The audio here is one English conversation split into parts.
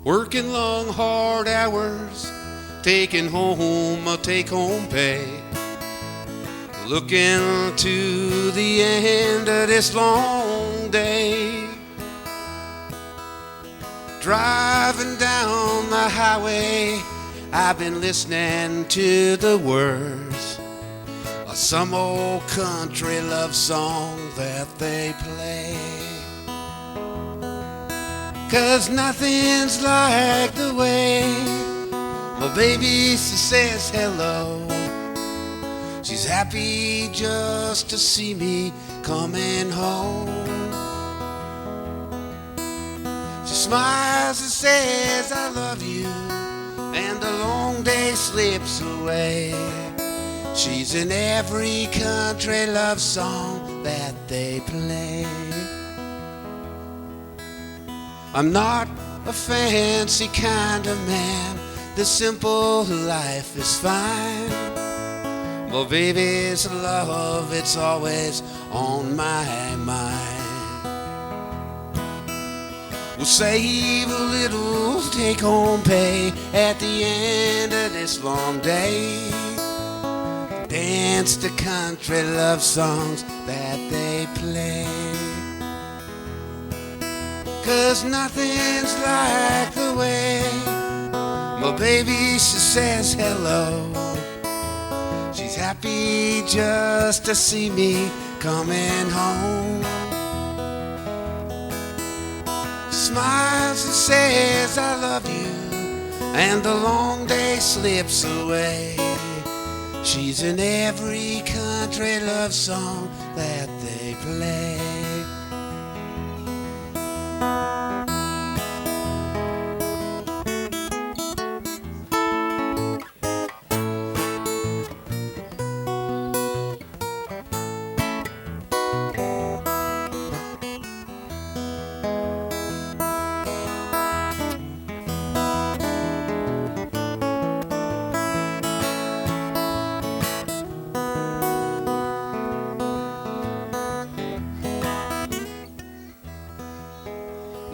working long, hard hours, taking home a take-home pay. Looking to the end of this long day. Driving down the highway, I've been listening to the words of some old country love song that they play. 'Cause nothing's like the way my baby says hello. She's happy just to see me coming home. She smiles and says I love you, and the long day slips away. She's in every country love song that they play. I'm not a fancy kind of man, the simple life is fine. Well, baby's love, it's always on my mind. We'll save a little take-home pay at the end of this long day. Dance to country love songs that they play. 'Cause nothing's like the way my baby, she says hello. She's happy just to see me coming home. Smiles and says I love you, and the long day slips away. She's in every country love song that they play.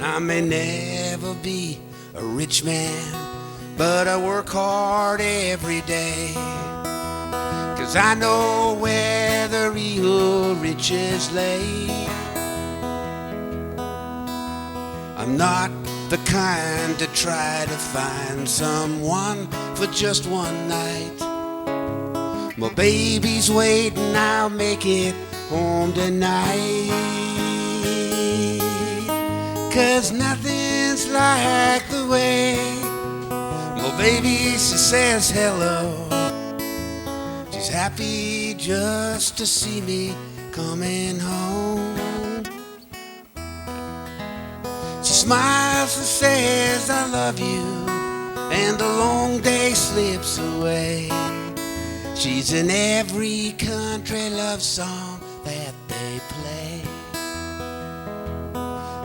I may never be a rich man, but I work hard every day. 'Cause I know where the real riches lay. I'm not the kind to try to find someone for just one night. My baby's waiting, I'll make it home tonight. 'Cause nothing's like the way my baby, she says hello. She's happy just to see me coming home. She smiles and says I love you, and the long day slips away. She's in every country love song that they play.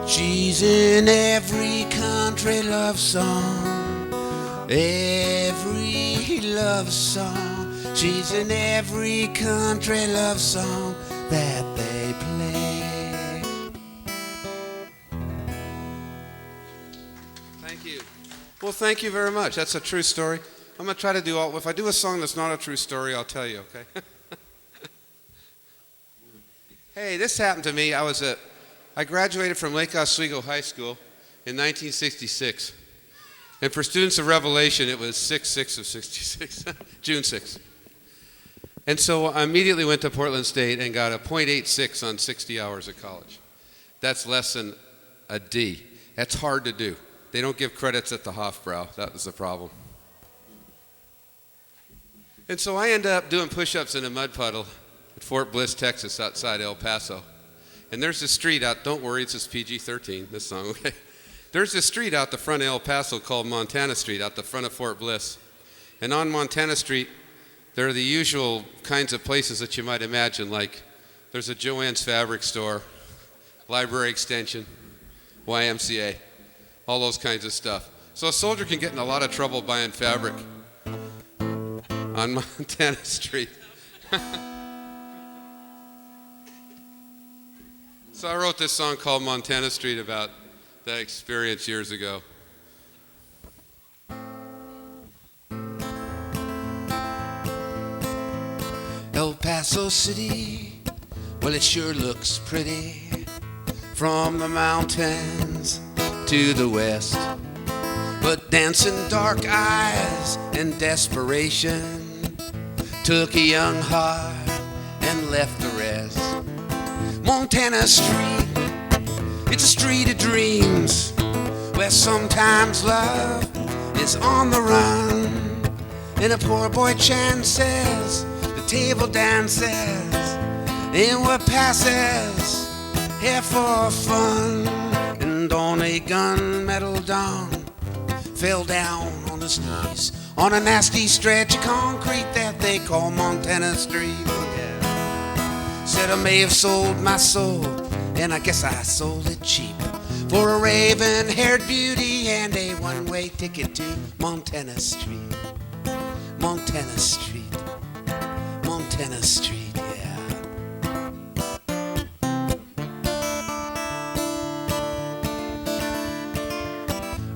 She's in every country love song, every love song. She's in every country love song that they play. Thank you. Well, thank you very much. That's a true story. I'm going to try to do all, if I do a song that's not a true story, I'll tell you, okay? Hey, this happened to me. I graduated from Lake Oswego High School in 1966. And for students of Revelation, it was 6/6 of 66, June 6th. And so I immediately went to Portland State and got a .86 on 60 hours of college. That's less than a D. That's hard to do. They don't give credits at the Hofbrau. That was the problem. And so I ended up doing push-ups in a mud puddle at Fort Bliss, Texas, outside El Paso. And there's a street out, don't worry, it's just PG-13, this song, okay? There's a street out the front of El Paso called Montana Street, out the front of Fort Bliss. And on Montana Street, there are the usual kinds of places that you might imagine, like there's a Joann's Fabric Store, Library Extension, YMCA, all those kinds of stuff. So a soldier can get in a lot of trouble buying fabric on Montana Street. So I wrote this song called Montana Street about that experience years ago. Paso City, well, it sure looks pretty from the mountains to the west. But dancing dark eyes and desperation took a young heart and left the rest. Montana Street, it's a street of dreams where sometimes love is on the run. And a poor boy chances, the table dances, and what passes here for fun. And on a gunmetal dawn, fell down on his knees on a nasty stretch of concrete that they call Montana Street. Yeah. Said I may have sold my soul, and I guess I sold it cheap, for a raven-haired beauty and a one-way ticket to Montana Street. Montana Street, Montana Street, yeah.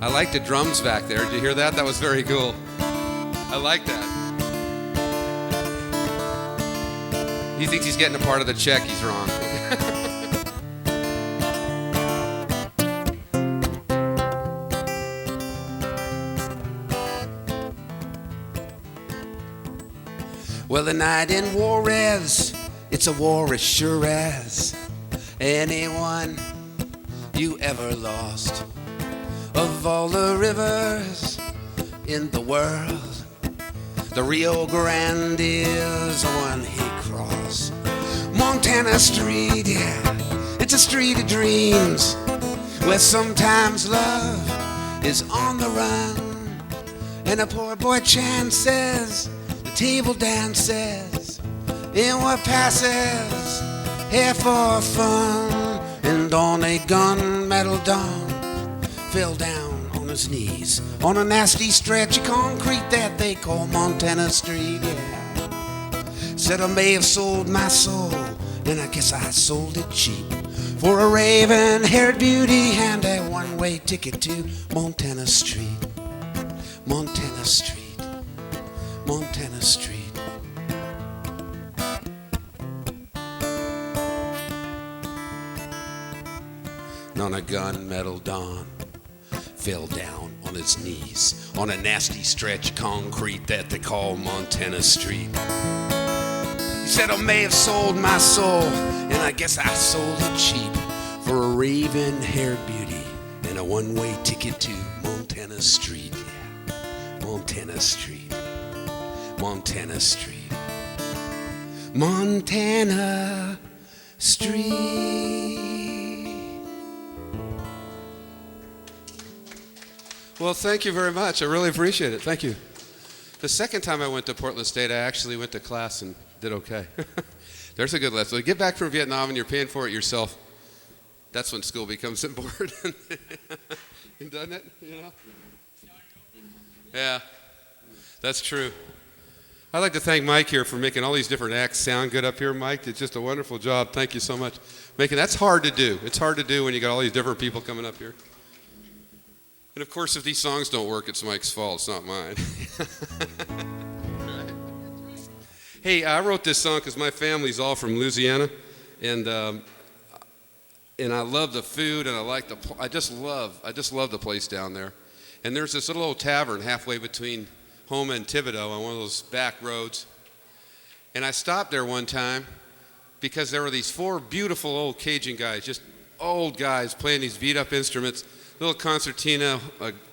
I like the drums back there. Did you hear that? That was very cool. I like that. He thinks he's getting a part of the check. He's wrong. Well, the night in Juarez, it's a war as sure as anyone you ever lost. Of all the rivers in the world, the Rio Grande is the one he crossed. Montana Street, yeah, it's a street of dreams where sometimes love is on the run. And a poor boy chances, table dances, in what passes here for fun. And on a gunmetal dawn, fell down on his knees on a nasty stretch of concrete that they call Montana Street. Yeah. Said I may have sold my soul, and I guess I sold it cheap, for a raven-haired beauty and a one-way ticket to Montana Street. Montana Street. Montana Street. And on a gunmetal dawn, fell down on his knees on a nasty stretch of concrete that they call Montana Street. He said I may have sold my soul, and I guess I sold it cheap, for a raven-haired beauty and a one-way ticket to Montana Street. Yeah. Montana Street. Montana Street. Montana Street. Well, thank you very much. I really appreciate it. Thank you. The second time I went to Portland State, I actually went to class and did okay. There's a good lesson. When you get back from Vietnam and you're paying for it yourself, that's when school becomes important. Doesn't it? You know? Yeah, that's true. I'd like to thank Mike here for making all these different acts sound good up here. Mike did just a wonderful job. Thank you so much. That's hard to do. It's hard to do when you got all these different people coming up here. And of course, if these songs don't work, it's Mike's fault. It's not mine. Right. Hey, I wrote this song because my family's all from Louisiana, and I love the food, and I just love the place down there. And there's this little old tavern halfway between Houma and Thibodaux on one of those back roads. And I stopped there one time because there were these four beautiful old Cajun guys, just old guys playing these beat-up instruments, little concertina,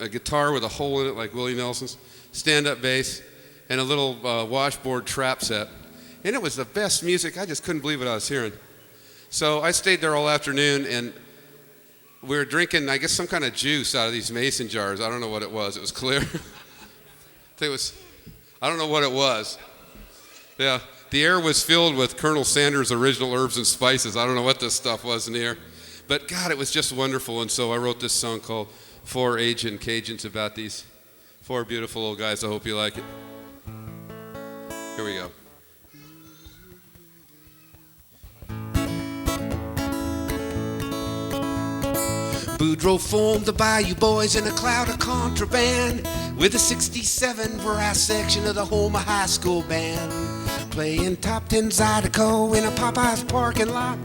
a guitar with a hole in it like Willie Nelson's, stand-up bass, and a little washboard trap set. And it was the best music. I just couldn't believe what I was hearing. So I stayed there all afternoon, and we were drinking, I guess, some kind of juice out of these mason jars. I don't know what it was. It was clear. I don't know what it was. Yeah, the air was filled with Colonel Sanders' original herbs and spices. I don't know what this stuff was in the air. But God, it was just wonderful. And so I wrote this song called Four Aging Cajuns about these four beautiful old guys. I hope you like it. Here we go. Boudreaux formed the Bayou Boys in a cloud of contraband with a 67 brass section of the Houma High School band. playing top 10 Zydeco in a Popeye's parking lot.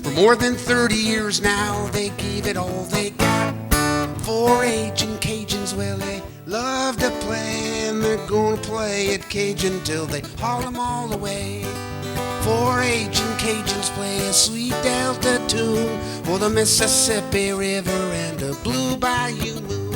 For more than 30 years now, they gave it all they got. 4-H and Cajuns, well, they love to play, and they're gonna play at Cajun till they haul them all away. 4-H and Cajuns play a sweet Delta tune for the Mississippi River and the Blue Bayou Moon.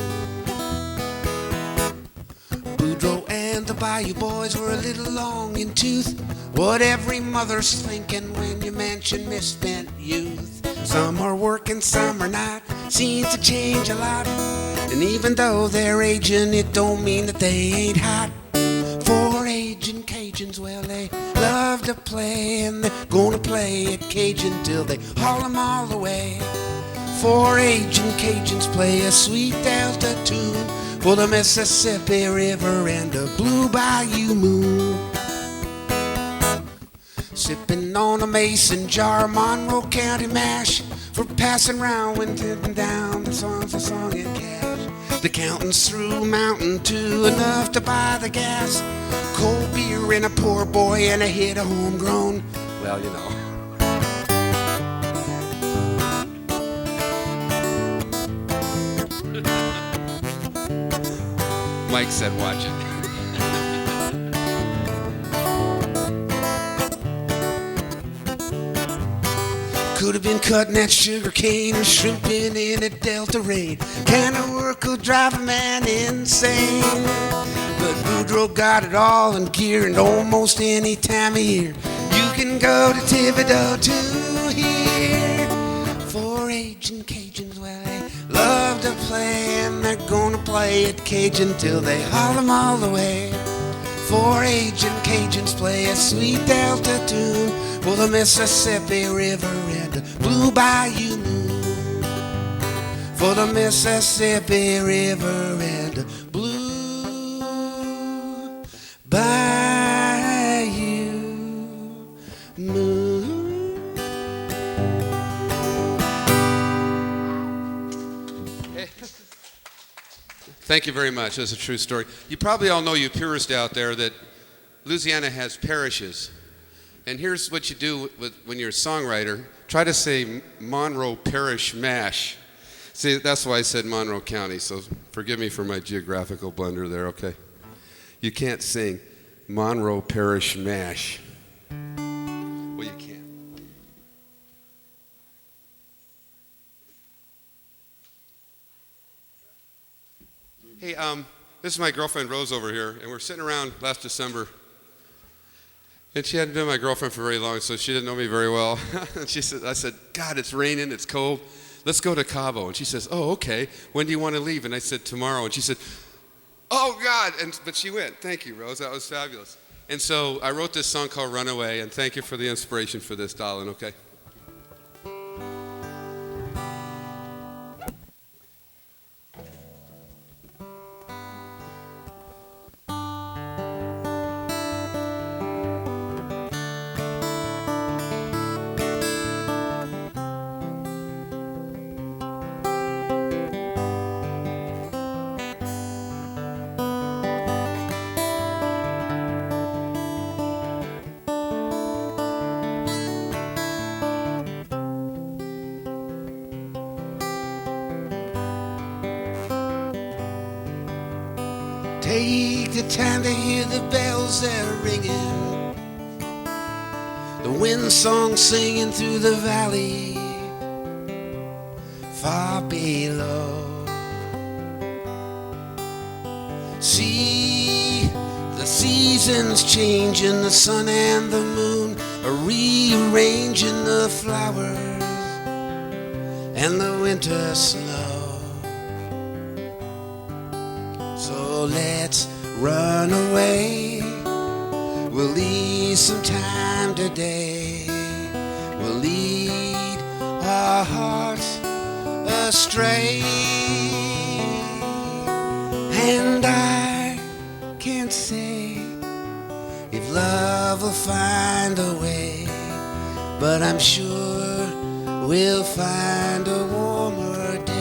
Boudreaux and the Bayou Boys were a little long in tooth. What every mother's thinking when you mention misspent youth. Some are working, some are not. Seems to change a lot. And even though they're aging, it don't mean that they ain't hot. 4-H and Cajuns, well, they love to play, and they're gonna play at Cajun till they haul them all away. 4-H and Cajuns play a sweet Delta tune for the Mississippi River and the Blue Bayou Moon. Sipping on a mason jar, Monroe County mash, for passing round when tipping down the songs of song and cash. The accountants through Mountain Dew, enough to buy the gas. Cold beer and a poor boy and a hit of homegrown. Well, you know. Mike said watch it. Could have been cutting that sugar cane or shrimping in a Delta rain. Kind of work will drive a man insane. But Boudreaux got it all in gear, and almost any time of year you can go to Thibodeau to hear. 4-H and Cajuns, well, they love to play, and they're gonna play at Cajun till they haul them all the way. 4-H and Cajuns play a sweet Delta tune for the Mississippi River and the Blue Bayou Moon. For the Mississippi River and the Blue Bayou Moon. Thank you very much. That's a true story. You probably all know, you purists out there, that Louisiana has parishes. And here's what you do when you're a songwriter. Try to say Monroe Parish Mash. See, that's why I said Monroe County, so forgive me for my geographical blunder there, okay? You can't sing Monroe Parish Mash. Well, you can. Hey, this is my girlfriend Rose over here, and we're sitting around last December. And she hadn't been my girlfriend for very long, so she didn't know me very well. And I said, God, it's raining, it's cold. Let's go to Cabo. And she says, oh, okay. When do you want to leave? And I said, tomorrow. And she said, oh, God. But she went. Thank you, Rose. That was fabulous. And so I wrote this song called Runaway, and thank you for the inspiration for this, darling, okay? Take the time to hear the bells that are ringing, the wind song singing through the valley far below. See the seasons changing, the sun and the moon are rearranging the flowers and the winter snow. So let's run away. We'll leave some time today. We'll lead our hearts astray. And I can't say if love will find a way, but I'm sure we'll find a warmer day.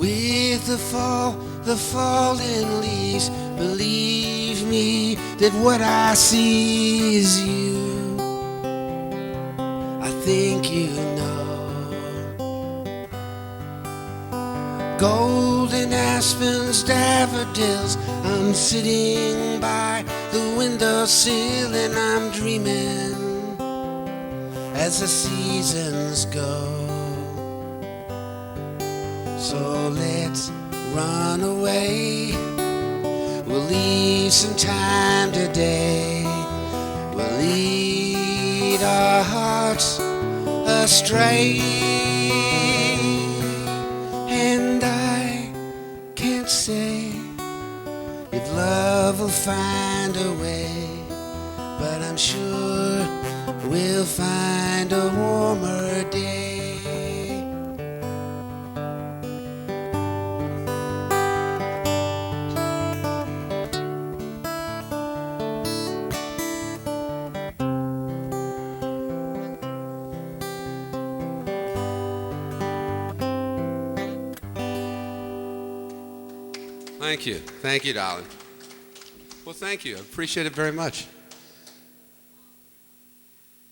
with the falling leaves. Believe me that what I see is you. I think you know. Golden aspens, daffodils. I'm sitting by the windowsill and I'm dreaming as the seasons go. So let's run away. We'll leave some time today. We'll lead our hearts astray. And I can't say if love will find a way, but I'm sure we'll find a warmer day. Thank you. Thank you, darling. Well, thank you. I appreciate it very much.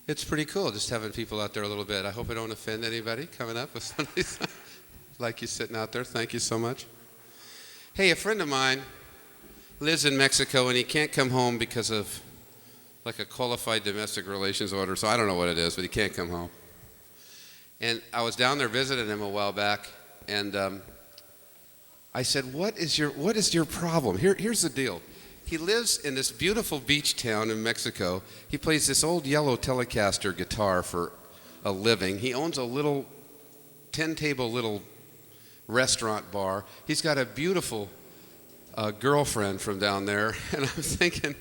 It's pretty cool just having people out there a little bit. I hope I don't offend anybody coming up with somebody like you sitting out there. Thank you so much. Hey, a friend of mine lives in Mexico and he can't come home because of like a qualified domestic relations order. So I don't know what it is, but he can't come home. And I was down there visiting him a while back, and I said, what is your problem? Here's the deal. He lives in this beautiful beach town in Mexico. He plays this old yellow Telecaster guitar for a living. He owns a little 10-table little restaurant bar. He's got a beautiful girlfriend from down there. And I'm thinking,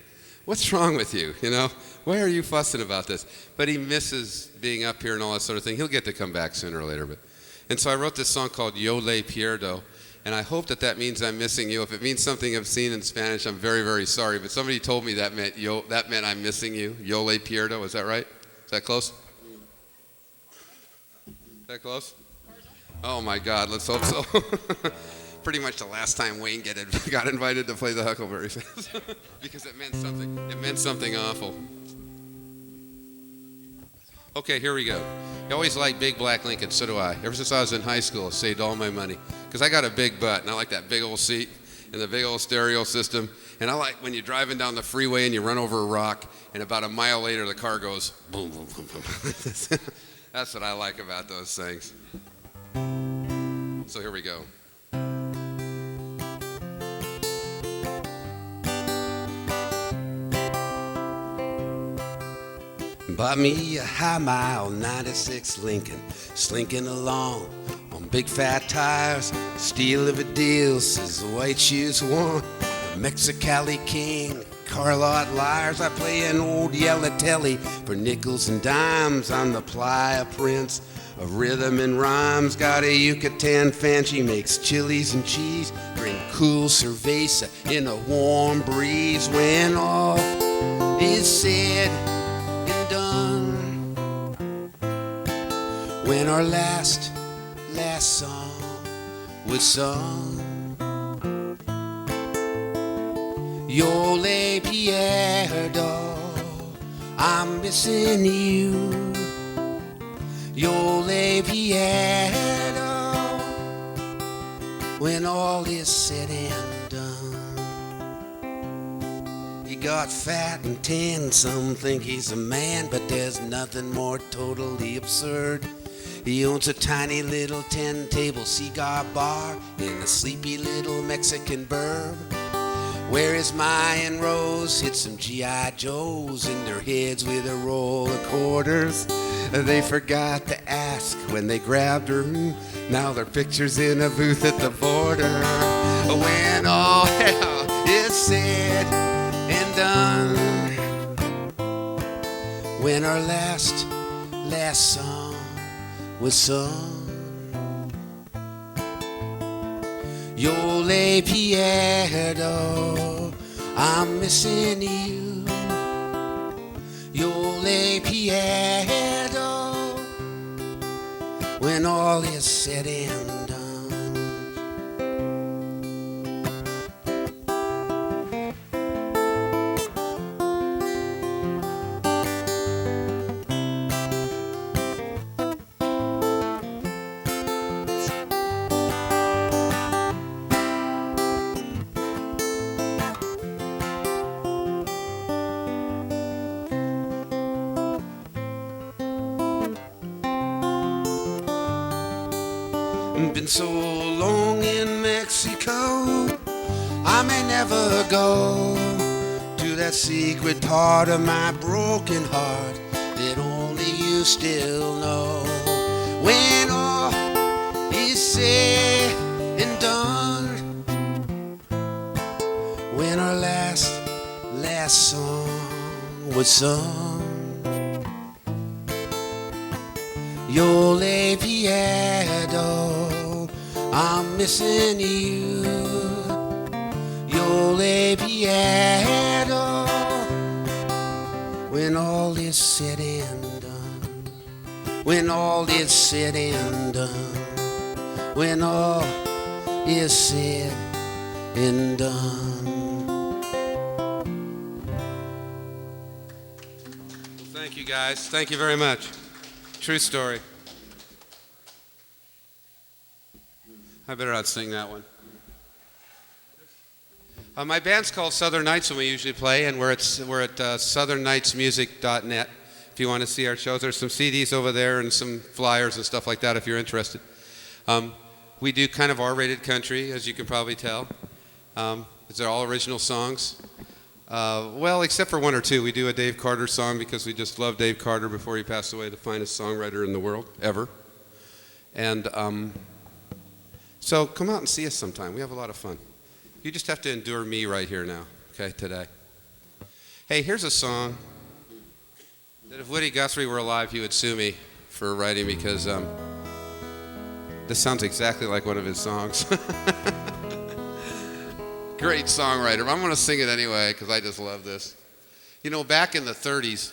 what's wrong with you? You know, why are you fussing about this? But he misses being up here and all that sort of thing. He'll get to come back sooner or later. And so I wrote this song called Yo Le Pierdo. And I hope that means I'm missing you. If it means something obscene in Spanish, I'm very, very sorry. But somebody told me that meant I'm missing you. Yo le pierdo. Is that right? Is that close? Is that close? Oh my God. Let's hope so. Pretty much the last time Wayne got invited to play the Huckleberry Festival because it meant something. It meant something awful. Okay, here we go. I always liked big black Lincolns, so do I. Ever since I was in high school, I saved all my money. Because I got a big butt, and I like that big old seat and the big old stereo system. And I like when you're driving down the freeway and you run over a rock, and about a mile later the car goes boom, boom, boom, boom. That's what I like about those things. So here we go. Bought me a high mile 96 Lincoln, slinking along on big fat tires. Steal of a deal, says the white shoes won. The Mexicali King, car lot liars. I play an old yellow telly for nickels and dimes. I'm the Playa Prince of rhythm and rhymes. Got a Yucatan fan, she makes chilies and cheese. Drink cool cerveza in a warm breeze. When all is said and done, when our last song was sung, Yo le pierdo, I'm missing you. Yo le pierdo, when all is said and done. He got fat and tan, some think he's a man, but there's nothing more totally absurd. He owns a tiny little 10-table cigar bar in a sleepy little Mexican burb, where his Mayan Rose hit some G.I. Joes in their heads with a roll of quarters. They forgot to ask when they grabbed her. Now their picture's in a booth at the border. When all hell is said and done, when our last song was sung, Yo le pierdo, I'm missing you. Yo le pierdo, when all is said and done. Been so long in Mexico, I may never go to that secret part of my broken heart that only you still know. When all is said and done, when our last song was sung, yo le pierdo, I'm missing you. Yo le pierdo, when all is said and done, when all is said and done, when all is said and done. Thank you, guys. Thank you very much. True story. I better not sing that one. My band's called Southern Nights, and we usually play, and we're at southernnightsmusic.net. If you want to see our shows, there's some CDs over there and some flyers and stuff like that if you're interested. We do kind of R-rated country, as you can probably tell. They're all original songs. Well, except for one or two. We do a Dave Carter song because we just love Dave Carter before he passed away, the finest songwriter in the world, ever. And so come out and see us sometime. We have a lot of fun. You just have to endure me right here now, okay, today. Hey, here's a song that if Woody Guthrie were alive, he would sue me for writing because this sounds exactly like one of his songs. Great songwriter. I'm going to sing it anyway because I just love this. You know, back in the 30s,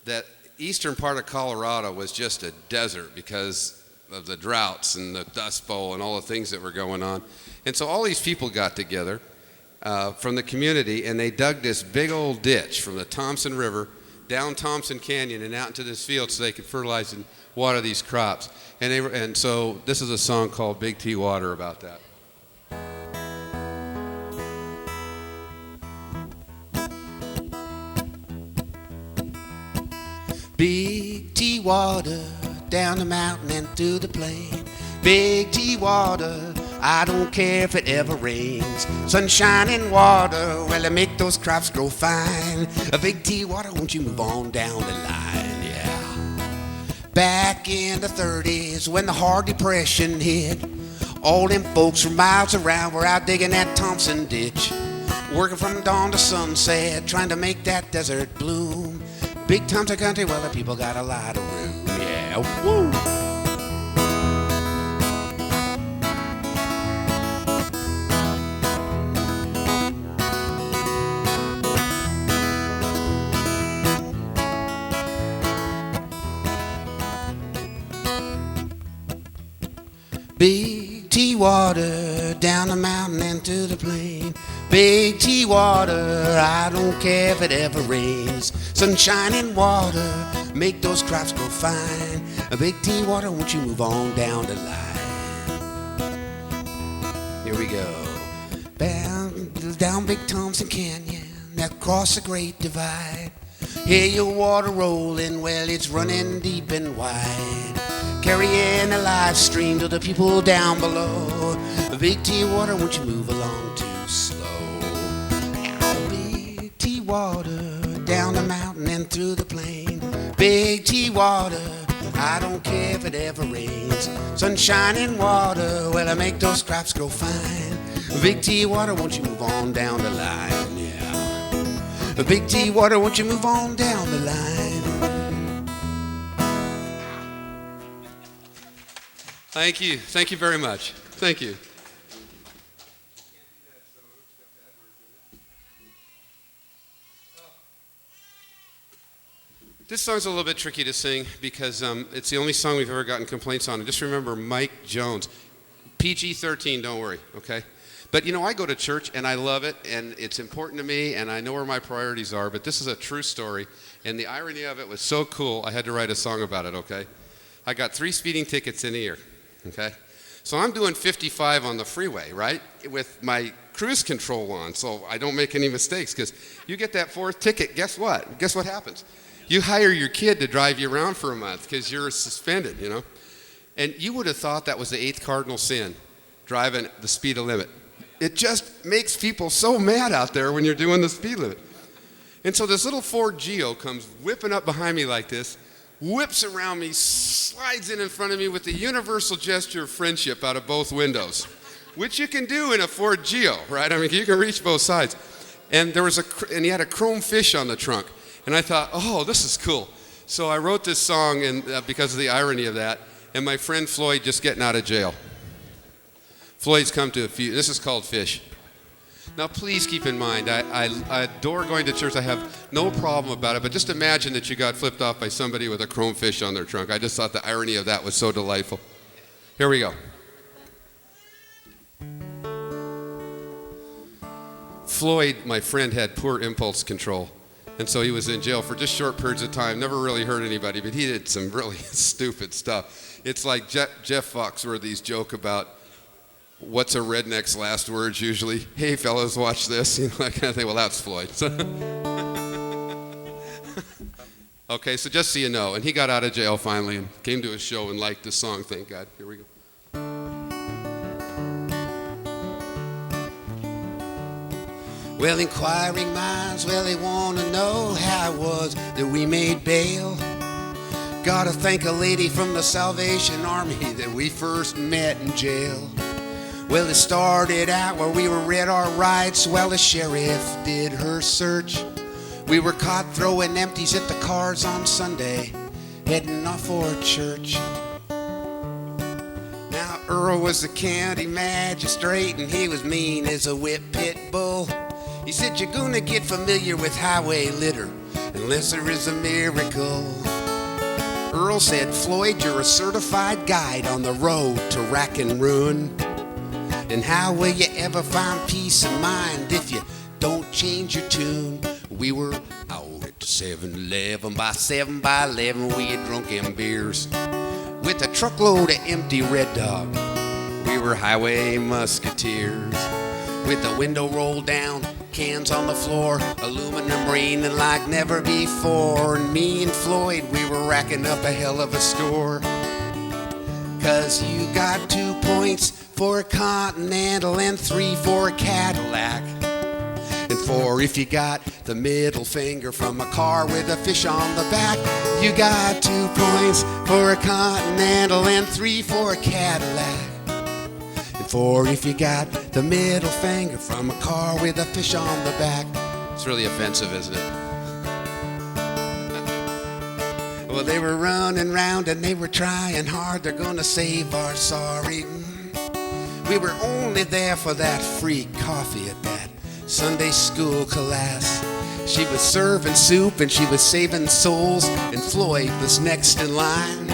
that eastern part of Colorado was just a desert because of the droughts and the Dust Bowl and all the things that were going on. And so all these people got together from the community, and they dug this big old ditch from the Thompson River down Thompson Canyon and out into this field so they could fertilize and water these crops. And so this is a song called Big T Water about that. Big T water down the mountain and through the plain. Big T water, I don't care if it ever rains. Sunshine and water, well, they make those crops grow fine. A Big T water, won't you move on down the line, yeah. Back in the 30s, when the hard depression hit, all them folks from miles around were out digging that Thompson ditch, working from dawn to sunset, trying to make that desert bloom. Big Thompson country, well, the people got a lot of room, yeah, woo! Big T water down the mountain and to the plain. Big T water, I don't care if it ever rains. Sunshine and water, make those crops grow fine. Big T water, won't you move on down the line? Here we go. Down Big Thompson Canyon, across the Great Divide. Hear your water rolling, well, it's running deep and wide. Carrying a live stream to the people down below. Big T water, won't you move along too slow? Big T water, down the mountain and through the plain. Big T water, I don't care if it ever rains. Sunshine and water, well, I make those crops grow fine. Big T water, won't you move on down the line? Yeah. Big T water, won't you move on down the line? Thank you. Thank you very much. Thank you. This song's a little bit tricky to sing because it's the only song we've ever gotten complaints on. And just remember Mike Jones. PG-13, don't worry, okay? But, you know, I go to church and I love it and it's important to me and I know where my priorities are, but this is a true story. And the irony of it was so cool, I had to write a song about it, okay? I got 3 speeding tickets in a year. Okay, so I'm doing 55 on the freeway, right, with my cruise control on, so I don't make any mistakes, because you get that 4th ticket, guess what? Guess what happens? You hire your kid to drive you around for a month because you're suspended, you know. And you would have thought that was the 8th cardinal sin, driving the speed limit. It just makes people so mad out there when you're doing the speed limit. And so this little Ford Geo comes whipping up behind me like this, whips around me, slides in front of me with the universal gesture of friendship out of both windows, which you can do in a Ford Geo, right? I mean, you can reach both sides. And he had a chrome fish on the trunk. And I thought, oh, this is cool. So I wrote this song because of the irony of that. And my friend Floyd just getting out of jail. Floyd's come to a few. This is called Fish. Now, please keep in mind, I adore going to church. I have no problem about it. But just imagine that you got flipped off by somebody with a chrome fish on their trunk. I just thought the irony of that was so delightful. Here we go. Floyd, my friend, had poor impulse control. And so he was in jail for just short periods of time, never really hurt anybody, but he did some really stupid stuff. It's like Jeff Foxworthy's joke about what's a redneck's last words usually? Hey, fellas, watch this. You know, that kind of thing. Well, that's Floyd. So okay, so just so you know, and he got out of jail finally and came to a show and liked the song, thank God. Here we go. Well, inquiring minds, well, they want to know how it was that we made bail. Gotta thank a lady from the Salvation Army that we first met in jail. Well, it started out where we were read our rights while the sheriff did her search. We were caught throwing empties at the cars on Sunday, heading off for church. Now, Earl was the county magistrate, and he was mean as a whip pit bull. He said, you're gonna get familiar with highway litter unless there is a miracle. Earl said, Floyd, you're a certified guide on the road to rack and ruin. And how will you ever find peace of mind if you don't change your tune? We were out at 7-Eleven by 7 by 11. We had drunk them beers with a truckload of empty Red Dog. We were highway musketeers with the window rolled down, cans on the floor, aluminum raining like never before. And me and Floyd, we were racking up a hell of a score. 'Cause you got 2 points for a Continental and 3 for a Cadillac, and 4 if you got the middle finger from a car with a fish on the back. You got 2 points for a Continental and 3 for a Cadillac, and 4 if you got the middle finger from a car with a fish on the back. It's really offensive, isn't it? Well, they were running round and they were trying hard. They're gonna save our sorry. We were only there for that free coffee at that Sunday school class. She was serving soup and she was saving souls, and Floyd was next in line.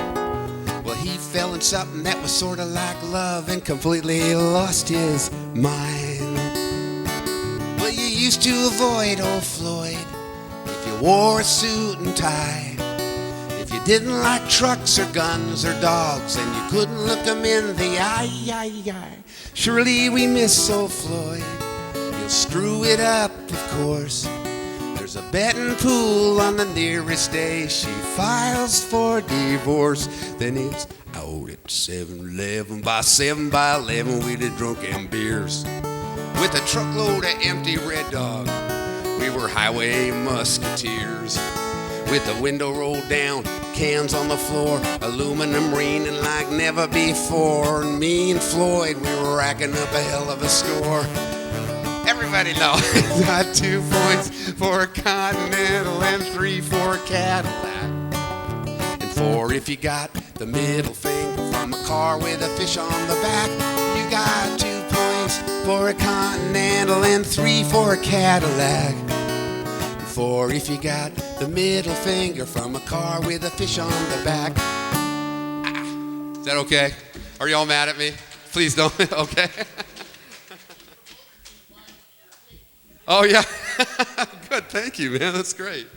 Well, he fell in something that was sort of like love and completely lost his mind. Well, you used to avoid old Floyd if you wore a suit and tie. If you didn't like trucks or guns or dogs, and you couldn't look him in the eye. Surely we miss old Floyd. He'll screw it up, of course. There's a betting pool on the nearest day she files for divorce. Then it's out at 7-Eleven by 7 by 11. We did drunk and beers with a truckload of empty Red Dog. We were highway musketeers with the window rolled down, cans on the floor, aluminum raining like never before. And me and Floyd, we were racking up a hell of a score. Everybody knows. Got 2 points for a Continental and 3 for a Cadillac, and 4 if you got the middle finger from a car with a fish on the back. You got 2 points for a Continental and 3 for a Cadillac, 4 if you got the middle finger from a car with a fish on the back. Is that okay? Are y'all mad at me? Please don't. Okay. Oh, yeah. Good. Thank you, man. That's great.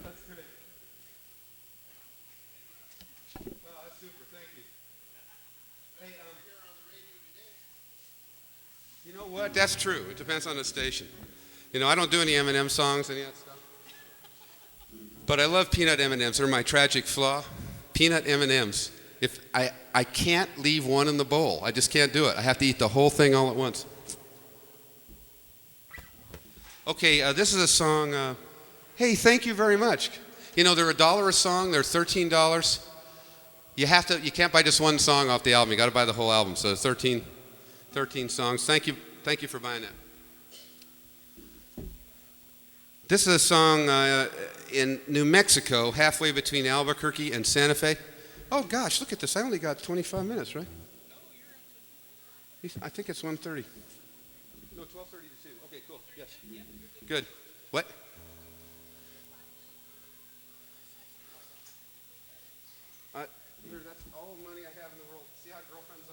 That's great. Wow, that's super. Thank you. Hey, you know what? That's true. It depends on the station. You know, I don't do any M&M songs, any of that stuff. But I love peanut M&Ms. They're my tragic flaw. Peanut M&Ms. If I can't leave one in the bowl. I just can't do it. I have to eat the whole thing all at once. Okay, this is a song. Hey, thank you very much. You know, they're $1 a song. They're $13. You can't buy just one song off the album. You got to buy the whole album. So 13 songs. Thank you for buying that. This is a song in New Mexico, halfway between Albuquerque and Santa Fe. Oh gosh, look at this. I only got 25 minutes, right? I think it's 1:30. No, 12:30 to 2. Okay, cool. Yes. Good. What? Here, that's all the money I have in the world. See how girlfriends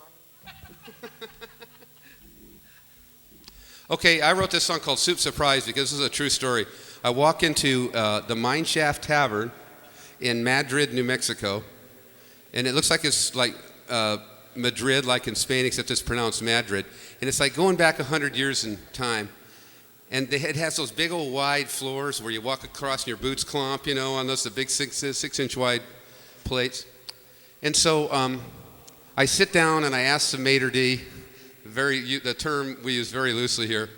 are? Okay, I wrote this song called Soup Surprise because this is a true story. I walk into the Mine Shaft Tavern in Madrid, New Mexico, and it looks like it's like Madrid, like in Spain, except it's pronounced Madrid. And it's like going back 100 years in time. And it has those big old wide floors where you walk across and your boots clomp, you know, on those the big 6-inch wide plates. And so I sit down and I ask the maitre d', the term we use very loosely here,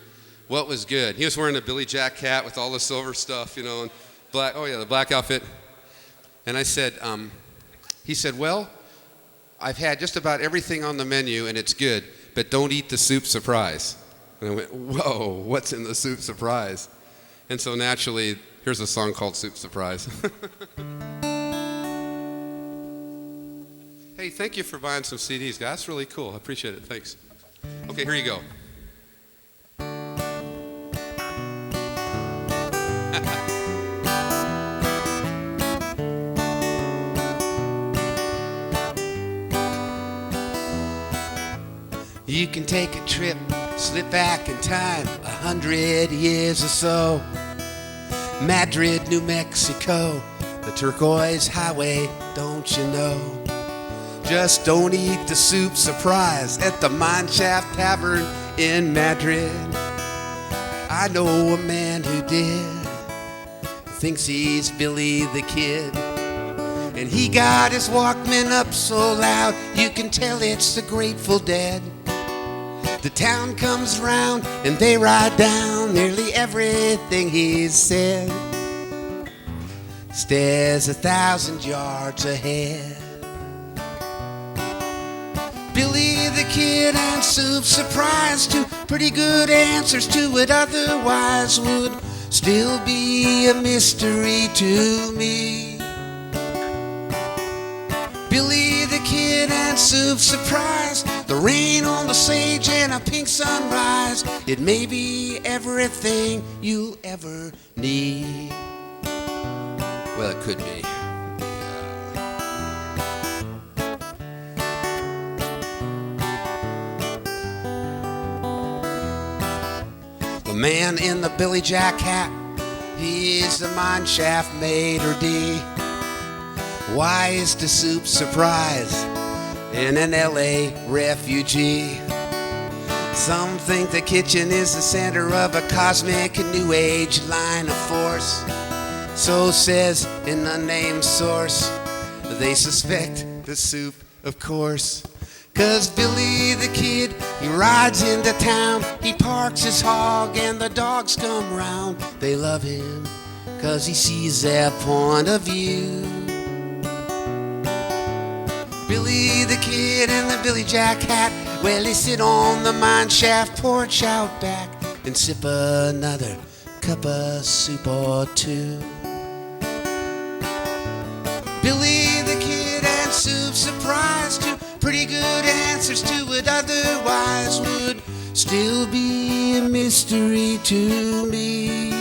what was good. He was wearing a Billy Jack hat with all the silver stuff, you know, and black. Oh yeah, the black outfit. And I said, he said, well, I've had just about everything on the menu and it's good, but don't eat the soup surprise. And I went, whoa, what's in the soup surprise? And so naturally, here's a song called Soup Surprise. Hey, thank you for buying some CDs, guys. That's really cool. I appreciate it. Thanks. Okay, here you go. You can take a trip, slip back in time 100 years or so. Madrid, New Mexico, the turquoise highway, don't you know? Just don't eat the soup surprise at the Mine Shaft Tavern in Madrid. I know a man who did, thinks he's Billy the Kid. And he got his Walkman up so loud, you can tell it's the Grateful Dead. The town comes round and they write down nearly everything he's said. Stares 1,000 yards ahead. Billy the Kid and Soup Surprise, two pretty good answers to what otherwise would still be a mystery to me. Billy the Kid and Soup Surprise, the rain on the sage and a pink sunrise. It may be everything you'll ever need. Well, it could be. The man in the Billy Jack hat, he's the Mine Shaft maitre d'. Why is the Soup Surprise in an LA refugee? Some think the kitchen is the center of a cosmic new age line of force. So says an unnamed source. They suspect the soup, of course. 'Cause Billy the Kid, he rides into town. He parks his hog and the dogs come round. They love him 'cause he sees their point of view. Billy the Kid and the Billy Jack hat, well, they sit on the mine shaft porch out back and sip another cup of soup or two. Billy the Kid and Soup Surprise, two pretty good answers to what otherwise would still be a mystery to me.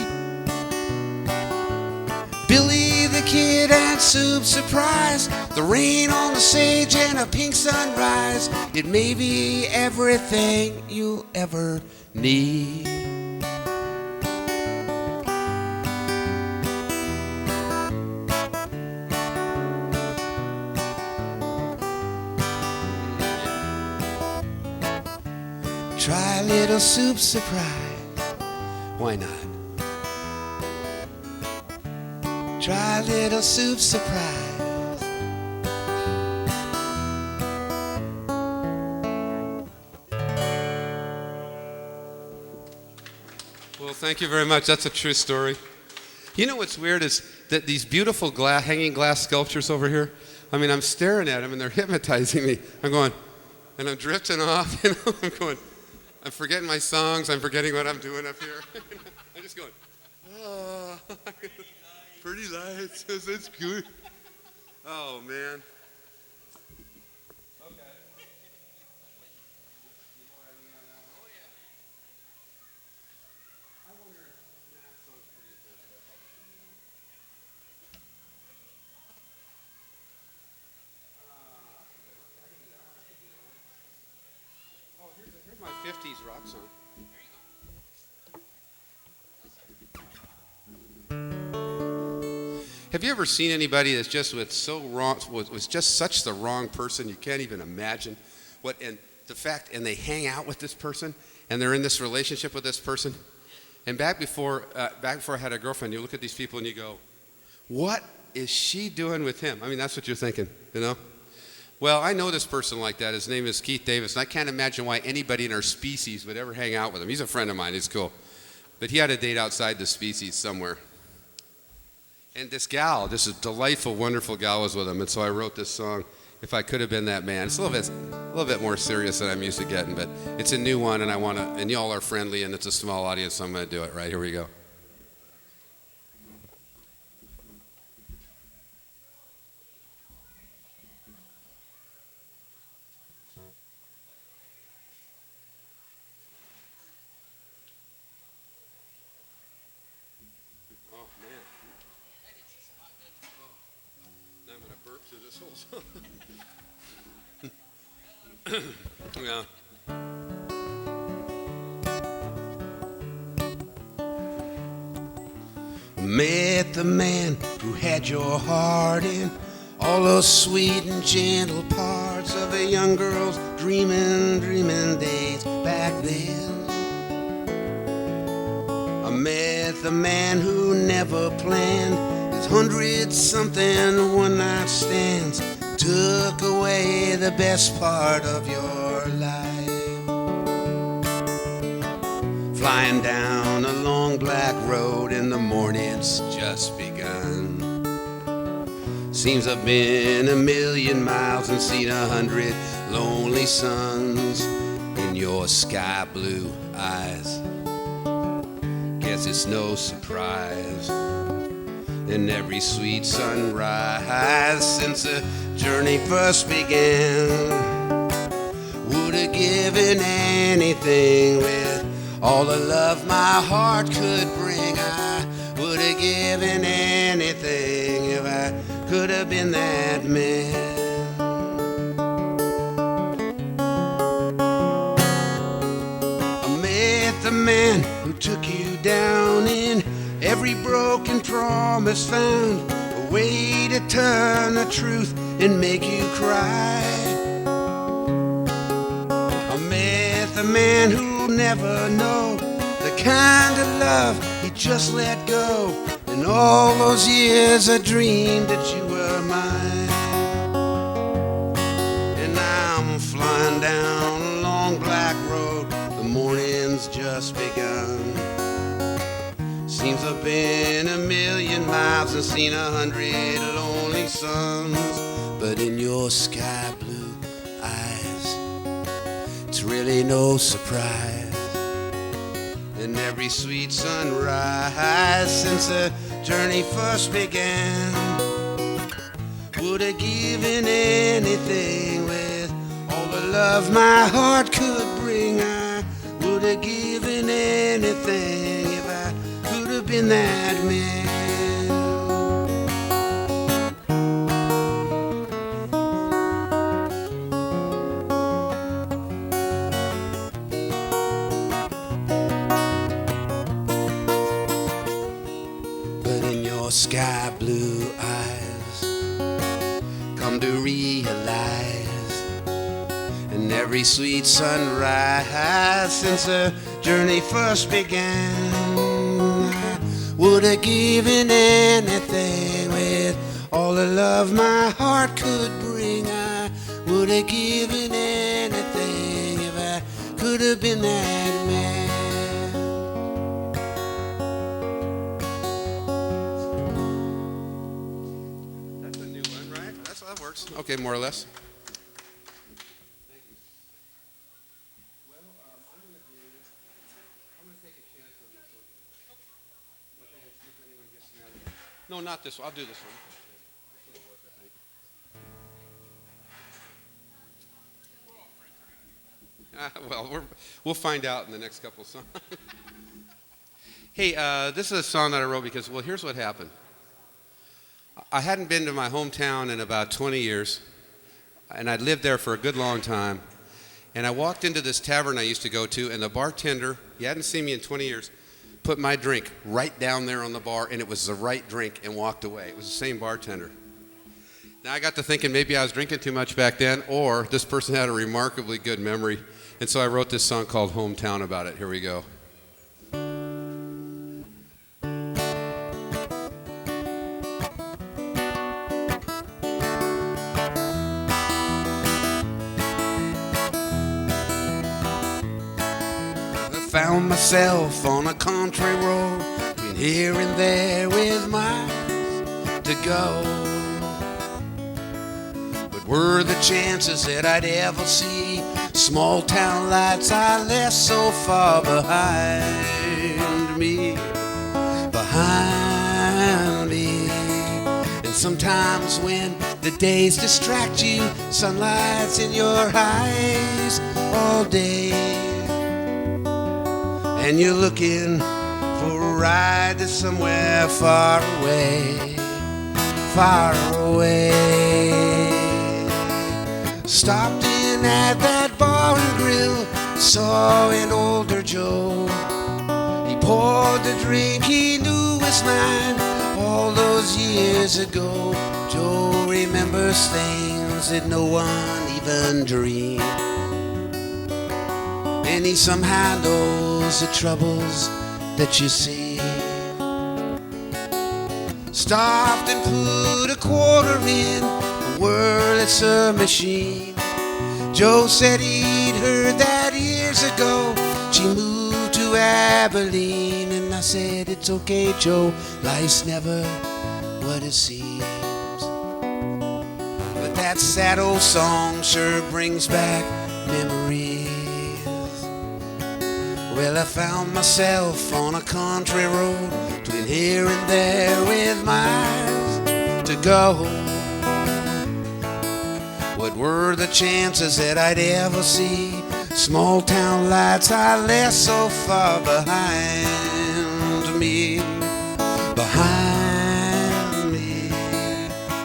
Billy the Kid and Soup Surprise, the rain on the sage and a pink sunrise. It may be everything you'll ever need. Try a little soup surprise. Why not? Try a little soup surprise. Well, thank you very much. That's a true story. You know what's weird is that these beautiful hanging glass sculptures over here, I mean, I'm staring at them and they're hypnotizing me. I'm going, and I'm drifting off, you know, I'm forgetting my songs, I'm forgetting what I'm doing up here. I'm just going, oh, pretty lights, that's good. Oh, man. Here's my 50s rock song. Have you ever seen anybody that's just was just such the wrong person you can't even imagine and they hang out with this person and they're in this relationship with this person? And back before I had a girlfriend, you look at these people and you go, what is she doing with him? I mean, that's what you're thinking, you know? Well, I know this person like that. His name is Keith Davis, and I can't imagine why anybody in our species would ever hang out with him. He's a friend of mine. He's cool. But he had a date outside the species somewhere. And this delightful, wonderful gal was with him, and so I wrote this song, If I Could Have Been That Man. It's a little bit more serious than I'm used to getting, but it's a new one, and y'all are friendly, and it's a small audience, so I'm going to do it. Right, here we go. I'm going to burp through this whole song. Yeah. Met the man who had your heart in all those sweet and gentle parts of a young girl's dreaming days back then. I met the man who never planned his 100-something one-night stands, took away the best part of your life. Flying down a long black road in the morning's just begun. Seems I've been 1,000,000 miles and seen 100 lonely suns in your sky blue eyes. Guess it's no surprise in every sweet sunrise since the journey first began. Would have given anything with all the love my heart could bring. I would have given anything if I could have been that man. I met the man who took you down in every broken promise, found a way to turn the truth and make you cry. I met the man who'll never know the kind of love he just let go. And all those years I dreamed that you were mine. And now I'm flying down a long black road, the morning's just begun. Seems I've been 1,000,000 miles and seen 100 lonely suns, but in your sky blue eyes, it's really no surprise. And every sweet sunrise since the journey first began, would have given anything with all the love my heart could bring. I would have given anything if I could have been that man. Sky blue eyes come to realize, and every sweet sunrise since the journey first began, I would have given anything with all the love my heart could bring. I would have given anything if I could have been that man. okay, more or less? No, not this one. I'll do this one. Well, we'll find out in the next couple of songs. Hey, this is a song that I wrote because, well, here's what happened. I hadn't been to my hometown in about 20 years, and I'd lived there for a good long time. And I walked into this tavern I used to go to, and the bartender, he hadn't seen me in 20 years, put my drink right down there on the bar, and it was the right drink, and walked away. It was the same bartender. Now I got to thinking maybe I was drinking too much back then, or this person had a remarkably good memory. And so I wrote this song called Hometown about it. Here we go. I found myself on a country road, been here and there with miles to go. But were the chances that I'd ever see small town lights I left so far behind me, behind me. And sometimes when the days distract you, sunlight's in your eyes all day, and you're looking for a ride to somewhere far away, far away. Stopped in at that bar and grill, saw an older Joe. He poured the drink he knew was mine all those years ago. Joe remembers things that no one even dreamed, and he somehow knows the troubles that you see. Stopped and put a quarter in a Wurlitzer machine. Joe said he'd heard that years ago she moved to Abilene, and I said it's okay, Joe, life's never what it seems. But that sad old song sure brings back memories. Well, I found myself on a country road, between here and there with miles to go. What were the chances that I'd ever see small town lights I left so far behind me, behind me.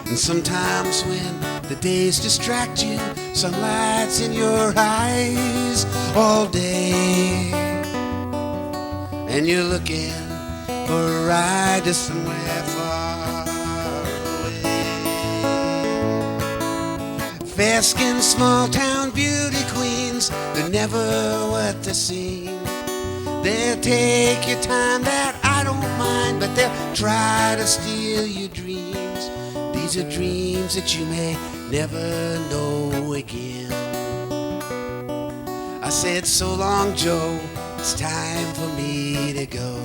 And sometimes when the days distract you, sunlight's in your eyes all day, and you're looking for a ride to somewhere far away. Fair-skinned small-town beauty queens, they're never what they seem. They'll take your time, that I don't mind, but they'll try to steal your dreams. These are dreams that you may never know again. I said, so long, Joe, it's time for me to go.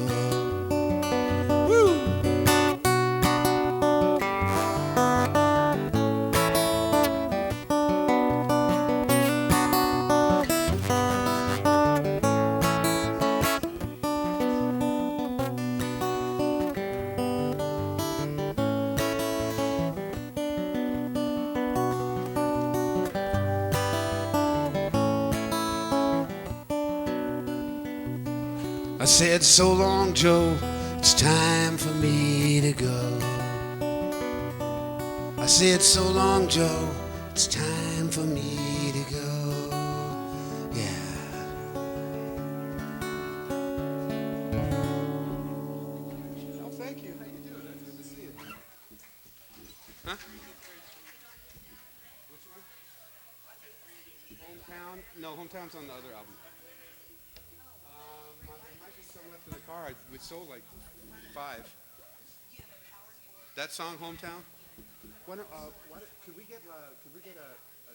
Woo! I said, so long, Joe, it's time for me to go. I said, so long, Joe, it's time for me to go. Yeah. Oh, thank you. How you doing? That's good to see you. Huh? Which one? Hometown? No, Hometown's on the other album. There might be some left in the car. We sold like 5. That song, Hometown? Could we get an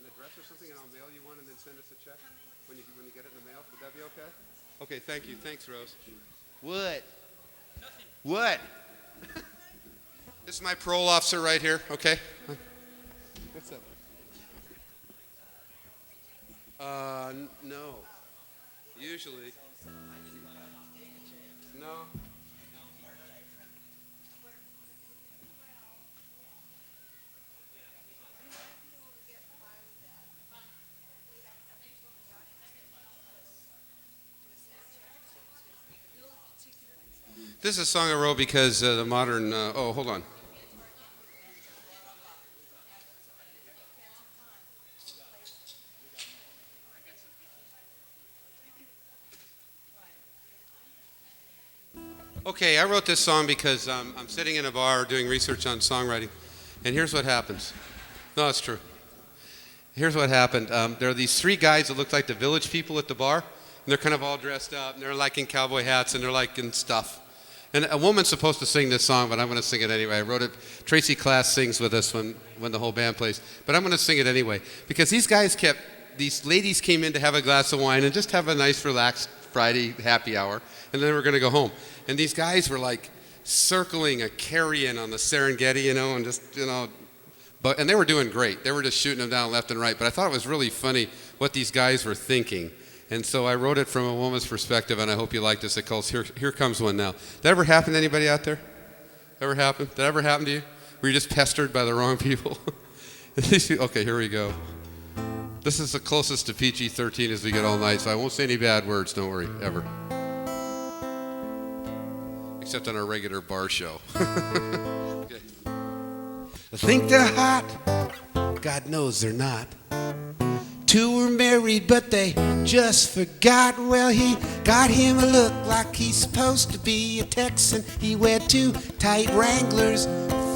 address or something, and I'll mail you one, and then send us a check when you get it in the mail? Would that be okay? Okay, thank you. Thanks, Rose. What? Nothing. What? This is my parole officer right here. Okay. What's up? No. Usually. No. This is a song I wrote because the modern. Oh, hold on. Okay, I wrote this song because I'm sitting in a bar doing research on songwriting, and here's what happens. No, it's true. Here's what happened. There are these three guys that look like the village people at the bar, and they're kind of all dressed up, and they're like in cowboy hats, and they're like in stuff. And a woman's supposed to sing this song, but I'm going to sing it anyway. I wrote it. Tracy Class sings with us when the whole band plays, but I'm going to sing it anyway because these ladies came in to have a glass of wine and just have a nice, relaxed Friday happy hour, and then they were going to go home. And these guys were like circling a carrion on the Serengeti, and just, and they were doing great. They were just shooting them down left and right. But I thought it was really funny what these guys were thinking. And so I wrote it from a woman's perspective, and I hope you like this. It calls Here Comes One Now. Did that ever happen to anybody out there? Ever happen? Did that ever happen to you? Were you just pestered by the wrong people? Okay, here we go. This is the closest to PG-13 as we get all night, so I won't say any bad words, don't worry, ever. Except on our regular bar show. Okay. I think they're hot. God knows they're not. Two were married, but they just forgot. Well, he got him a look like he's supposed to be a Texan. He wear two tight Wranglers,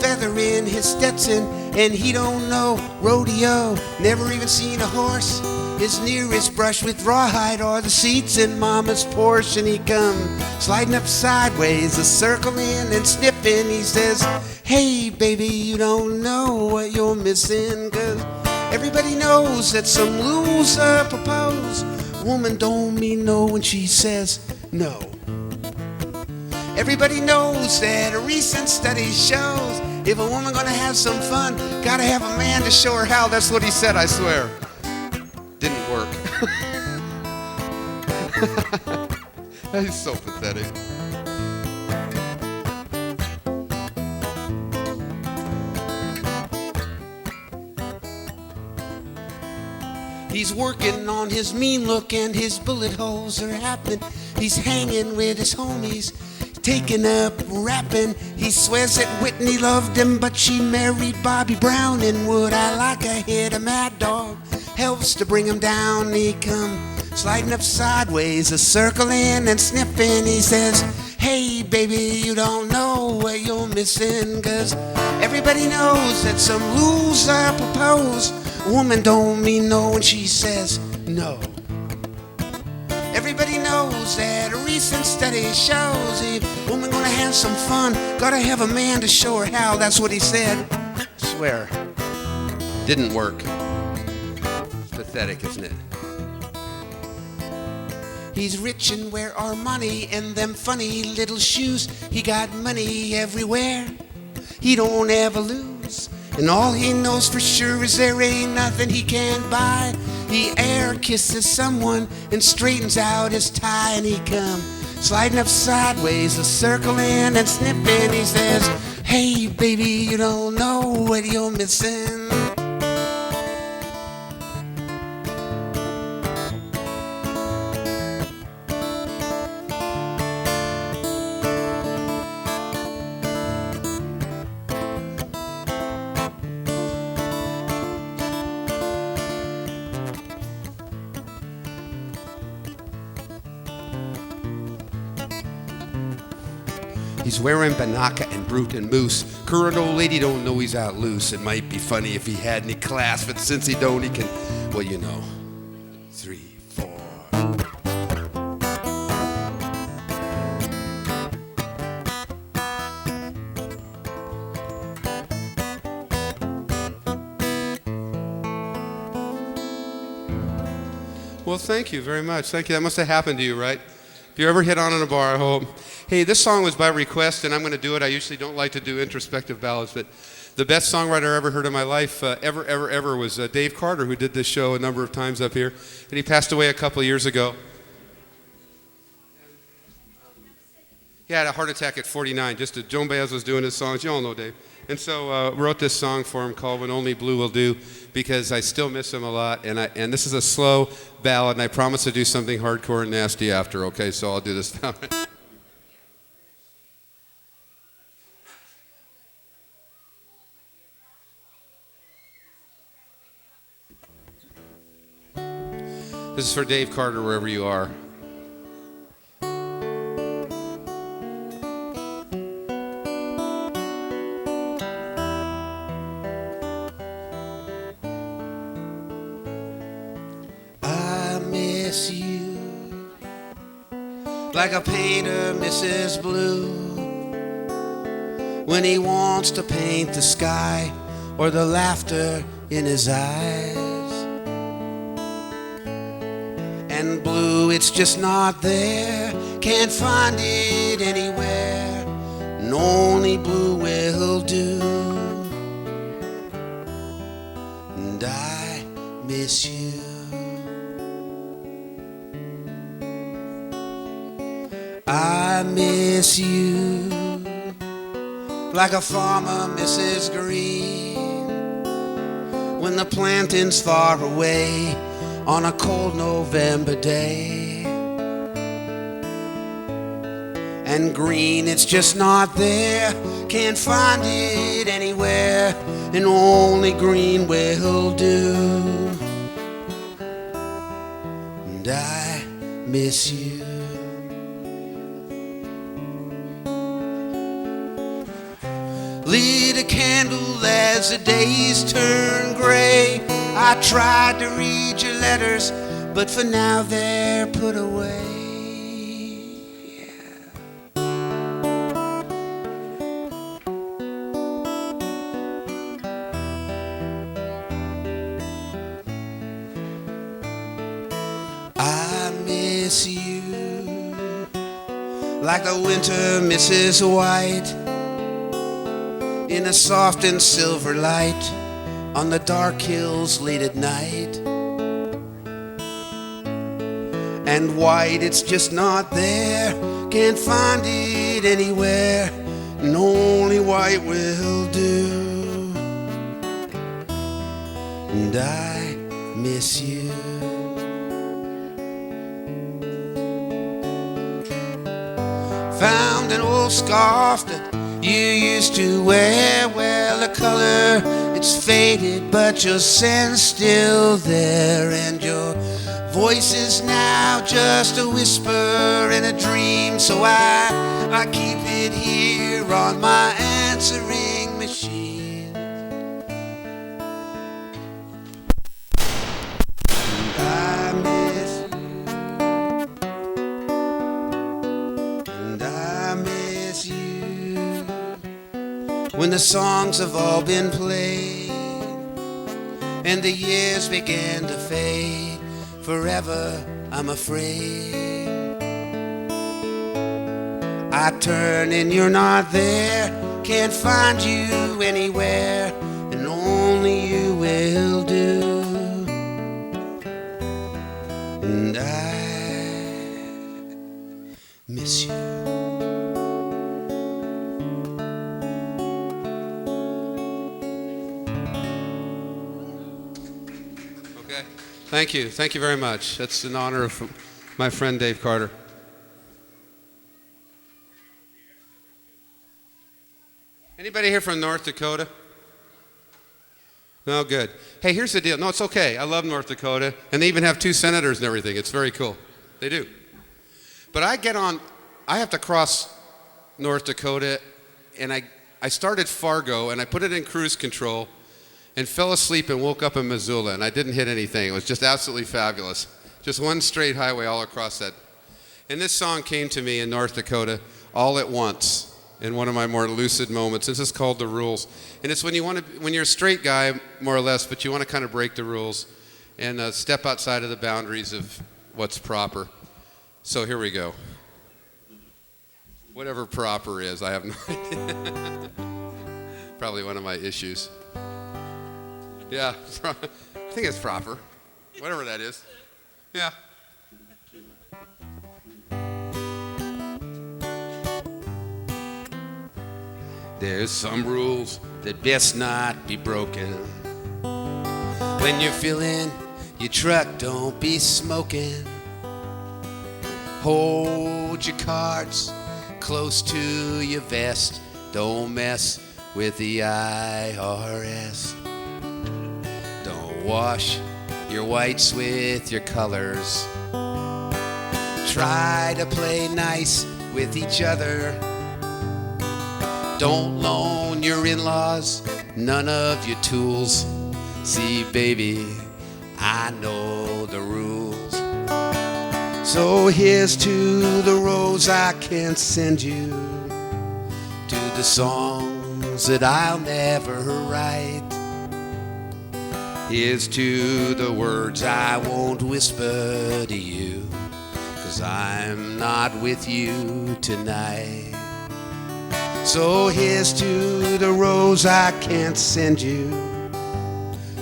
feather in his Stetson, and he don't know rodeo. Never even seen a horse. His nearest brush with rawhide are the seats in Mama's Porsche. And he come sliding up sideways, a circling and sniffing. He says, hey, baby, you don't know what you're missing, 'cause everybody knows that some loser propose. Woman don't mean no when she says no. Everybody knows that a recent study shows if a woman gonna have some fun, gotta have a man to show her how. That's what he said, I swear. Didn't work. That is so pathetic. He's working on his mean look and his bullet holes are happening. He's hanging with his homies, taking up rapping. He swears that Whitney loved him, but she married Bobby Brown. And would I like a hit of Mad Dog helps to bring him down. He come sliding up sideways, a circling and sniffing. He says, hey, baby, you don't know what you're missing, 'cause everybody knows that some loser propose. Woman don't mean no when she says no. Everybody knows that a recent study shows if woman gonna have some fun, gotta have a man to show her how. That's what he said. I swear. Didn't work. It's pathetic, isn't it? He's rich and wear Armani and them funny little shoes. He got money everywhere. He don't ever lose. And all he knows for sure is there ain't nothing he can't buy. He air kisses someone and straightens out his tie. And he come sliding up sideways, a circling and sniffing. He says, hey, baby, you don't know what you're missing. He's wearing Banaka and Brute and Moose. Current old lady don't know he's out loose. It might be funny if he had any class, but since he don't, he can, well, you know. 3, 4. Well, thank you very much. Thank you. That must have happened to you, right? If you ever hit on in a bar, I hope. Hey, this song was by request, and I'm going to do it. I usually don't like to do introspective ballads, but the best songwriter I ever heard in my life, ever, was Dave Carter, who did this show a number of times up here. And he passed away a couple of years ago. He had a heart attack at 49. Joan Baez was doing his songs. You all know Dave. And so wrote this song for him called When Only Blue Will Do, because I still miss him a lot. And this is a slow ballad, and I promise to do something hardcore and nasty after, okay? So I'll do this now. This is for Dave Carter, wherever you are. I miss you like a painter misses blue when he wants to paint the sky or the laughter in his eyes. And blue, it's just not there, can't find it anywhere, and only blue will do. And I miss you. I miss you like a farmer misses green when the planting's far away on a cold November day. And green, it's just not there, can't find it anywhere, and only green will do. And I miss you. Lit a candle as the days turn gray. I tried to read your letters, but for now they're put away. I miss you like the winter misses white in a soft and silver light on the dark hills late at night. And white, it's just not there, can't find it anywhere, and only white will do. And I miss you. Found an old scarf that you used to wear. Well, the color, it's faded, but your scent's still there, and your voice is now just a whisper in a dream. So I keep it here on my answering machine. And I miss you. And I miss you when the songs have all been played and the years began to fade. Forever, I'm afraid. I turn and you're not there, can't find you anywhere, and only you will do. And I miss you. Okay. Thank you. Thank you very much. That's in honor of my friend Dave Carter. Anybody here from North Dakota? No, good. Hey, here's the deal. No, it's okay. I love North Dakota, and they even have 2 senators and everything. It's very cool. They do. But I have to cross North Dakota, and I started Fargo, and I put it in cruise control, and fell asleep and woke up in Missoula, and I didn't hit anything. It was just absolutely fabulous. Just one straight highway all across that. And this song came to me in North Dakota all at once in one of my more lucid moments. This is called The Rules. And it's when you're a straight guy, more or less, but you want to kind of break the rules and step outside of the boundaries of what's proper. So here we go. Whatever proper is, I have no idea. Probably one of my issues. Yeah, I think it's proper. Whatever that is. Yeah. There's some rules that best not be broken. When you're filling your truck, don't be smoking. Hold your cards close to your vest. Don't mess with the IRS. Don't wash your whites with your colors. Try to play nice with each other. Don't loan your in-laws none of your tools. See, baby, I know the rules. So here's to the roads I can't send you, to the songs that I'll never write. Here's to the words I won't whisper to you, 'cause I'm not with you tonight. So here's to the roads I can't send you,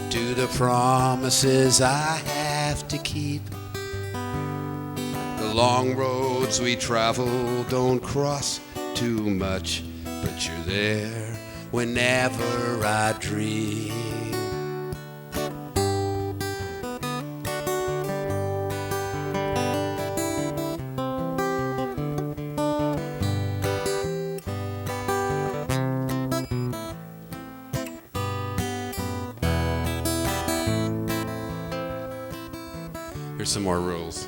to the promises I have to keep. The long roads we travel don't cross too much, but you're there whenever I dream. Here's some more rules.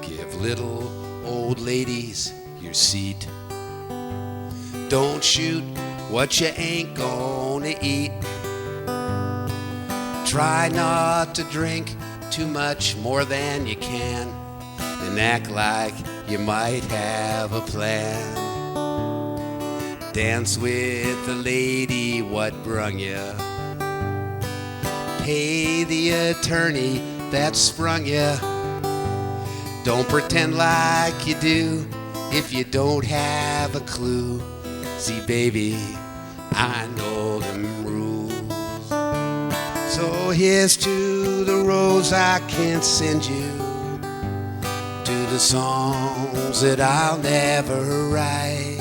Give little old ladies your seat. Don't shoot what you ain't gonna eat. Try not to drink too much more than you can, and act like you might have a plan. Dance with the lady what brung you. Pay the attorney that sprung you. Don't pretend like you do if you don't have a clue. See, baby, I know them rules. So here's to the roads I can't send you, to the songs that I'll never write.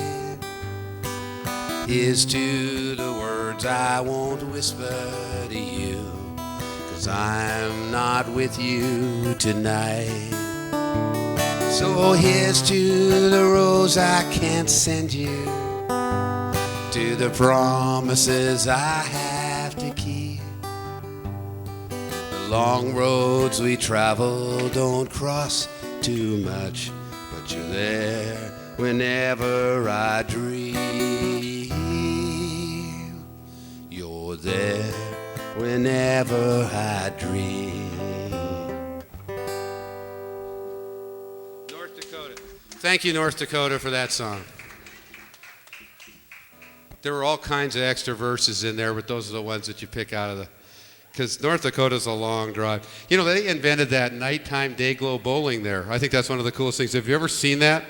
Here's to the words I won't whisper to you, 'cause I'm not with you tonight. So here's to the roads I can't send you, to the promises I have to keep. The long roads we travel don't cross too much, but you're there whenever I dream. You're there whenever I dream. North Dakota. Thank you, North Dakota, for that song. There were all kinds of extra verses in there, but those are the ones that you pick out of the, because North Dakota's a long drive. You know, they invented that nighttime day-glow bowling there. I think that's one of the coolest things. Have you ever seen that?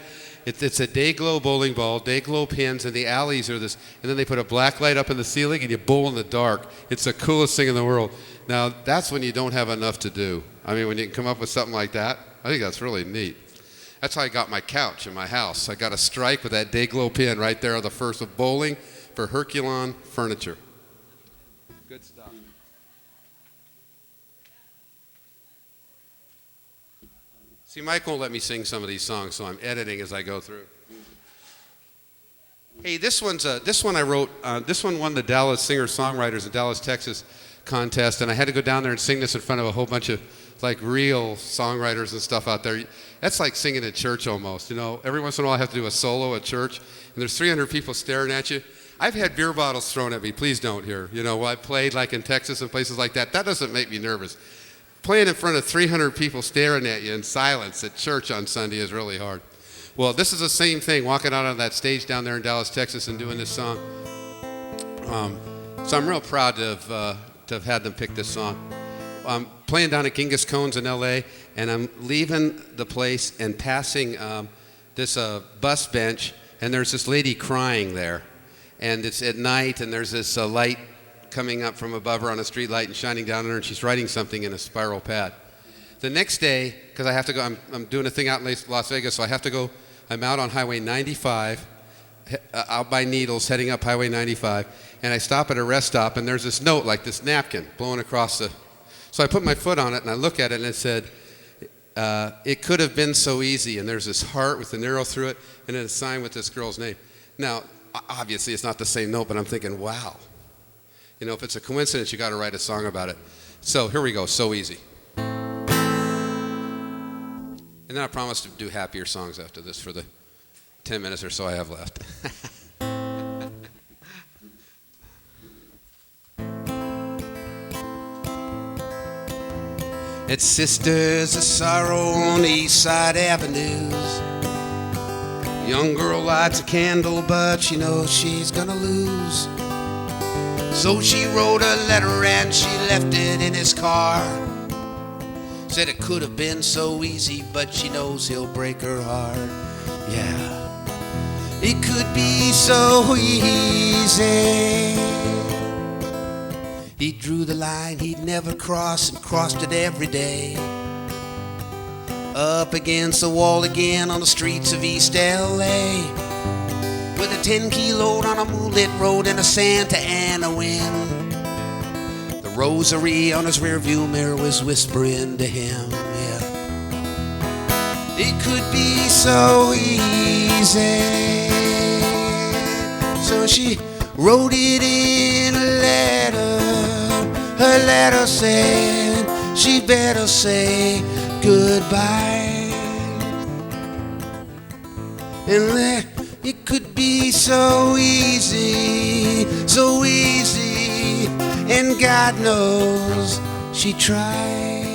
It's a day-glow bowling ball, day-glow pins, and the alleys are this, and then they put a black light up in the ceiling, and you bowl in the dark. It's the coolest thing in the world. Now, that's when you don't have enough to do. I mean, when you can come up with something like that, I think that's really neat. That's how I got my couch in my house. I got a strike with that day-glow pin right there on the first of bowling for Herculon Furniture. Good stuff. See, Mike won't let me sing some of these songs, so I'm editing as I go through. Hey, this one I wrote. This one won the Dallas Singer-Songwriters in Dallas, Texas contest, and I had to go down there and sing this in front of a whole bunch of like real songwriters and stuff out there. That's like singing at church almost. You know, every once in a while I have to do a solo at church, and there's 300 people staring at you. I've had beer bottles thrown at me. Please don't here. You know, I played like in Texas and places like that. That doesn't make me nervous. Playing in front of 300 people staring at you in silence at church on Sunday is really hard. Well, this is the same thing, walking out on that stage down there in Dallas, Texas, and doing this song. So I'm real proud to have had them pick this song. I'm playing down at Genghis Cohn's in L.A., and I'm leaving the place and passing this bus bench, and there's this lady crying there. and it's at night, and there's this light coming up from above her on a street light and shining down on her, and she's writing something in a spiral pad. The next day, because I have to go, I'm doing a thing out in Las Vegas, so I have to go. I'm out on Highway 95, out by Needles, heading up Highway 95, and I stop at a rest stop, and there's this note, like this napkin, blowing across the. So I put my foot on it, and I look at it, and it said, "It could have been so easy." And there's this heart with an arrow through it, and then a sign with this girl's name. Now, obviously, it's not the same note, but I'm thinking, wow. You know, if it's a coincidence, you got to write a song about it. So here we go, So Easy. And then I promise to do happier songs after this for the 10 minutes or so I have left. It's Sisters of Sorrow on East Side Avenues. Young girl lights a candle, but she knows she's gonna lose. So she wrote a letter and she left it in his car. Said it could have been so easy, but she knows he'll break her heart. Yeah, it could be so easy. He drew the line he'd never cross and crossed it every day. Up against the wall again on the streets of East LA. With a 10-key load on a moonlit road and a Santa Ana wind. The rosary on his rearview mirror was whispering to him, yeah. It could be so easy. So she wrote it in a letter. Her letter said she better say goodbye. And that it could be so easy, and God knows she tried.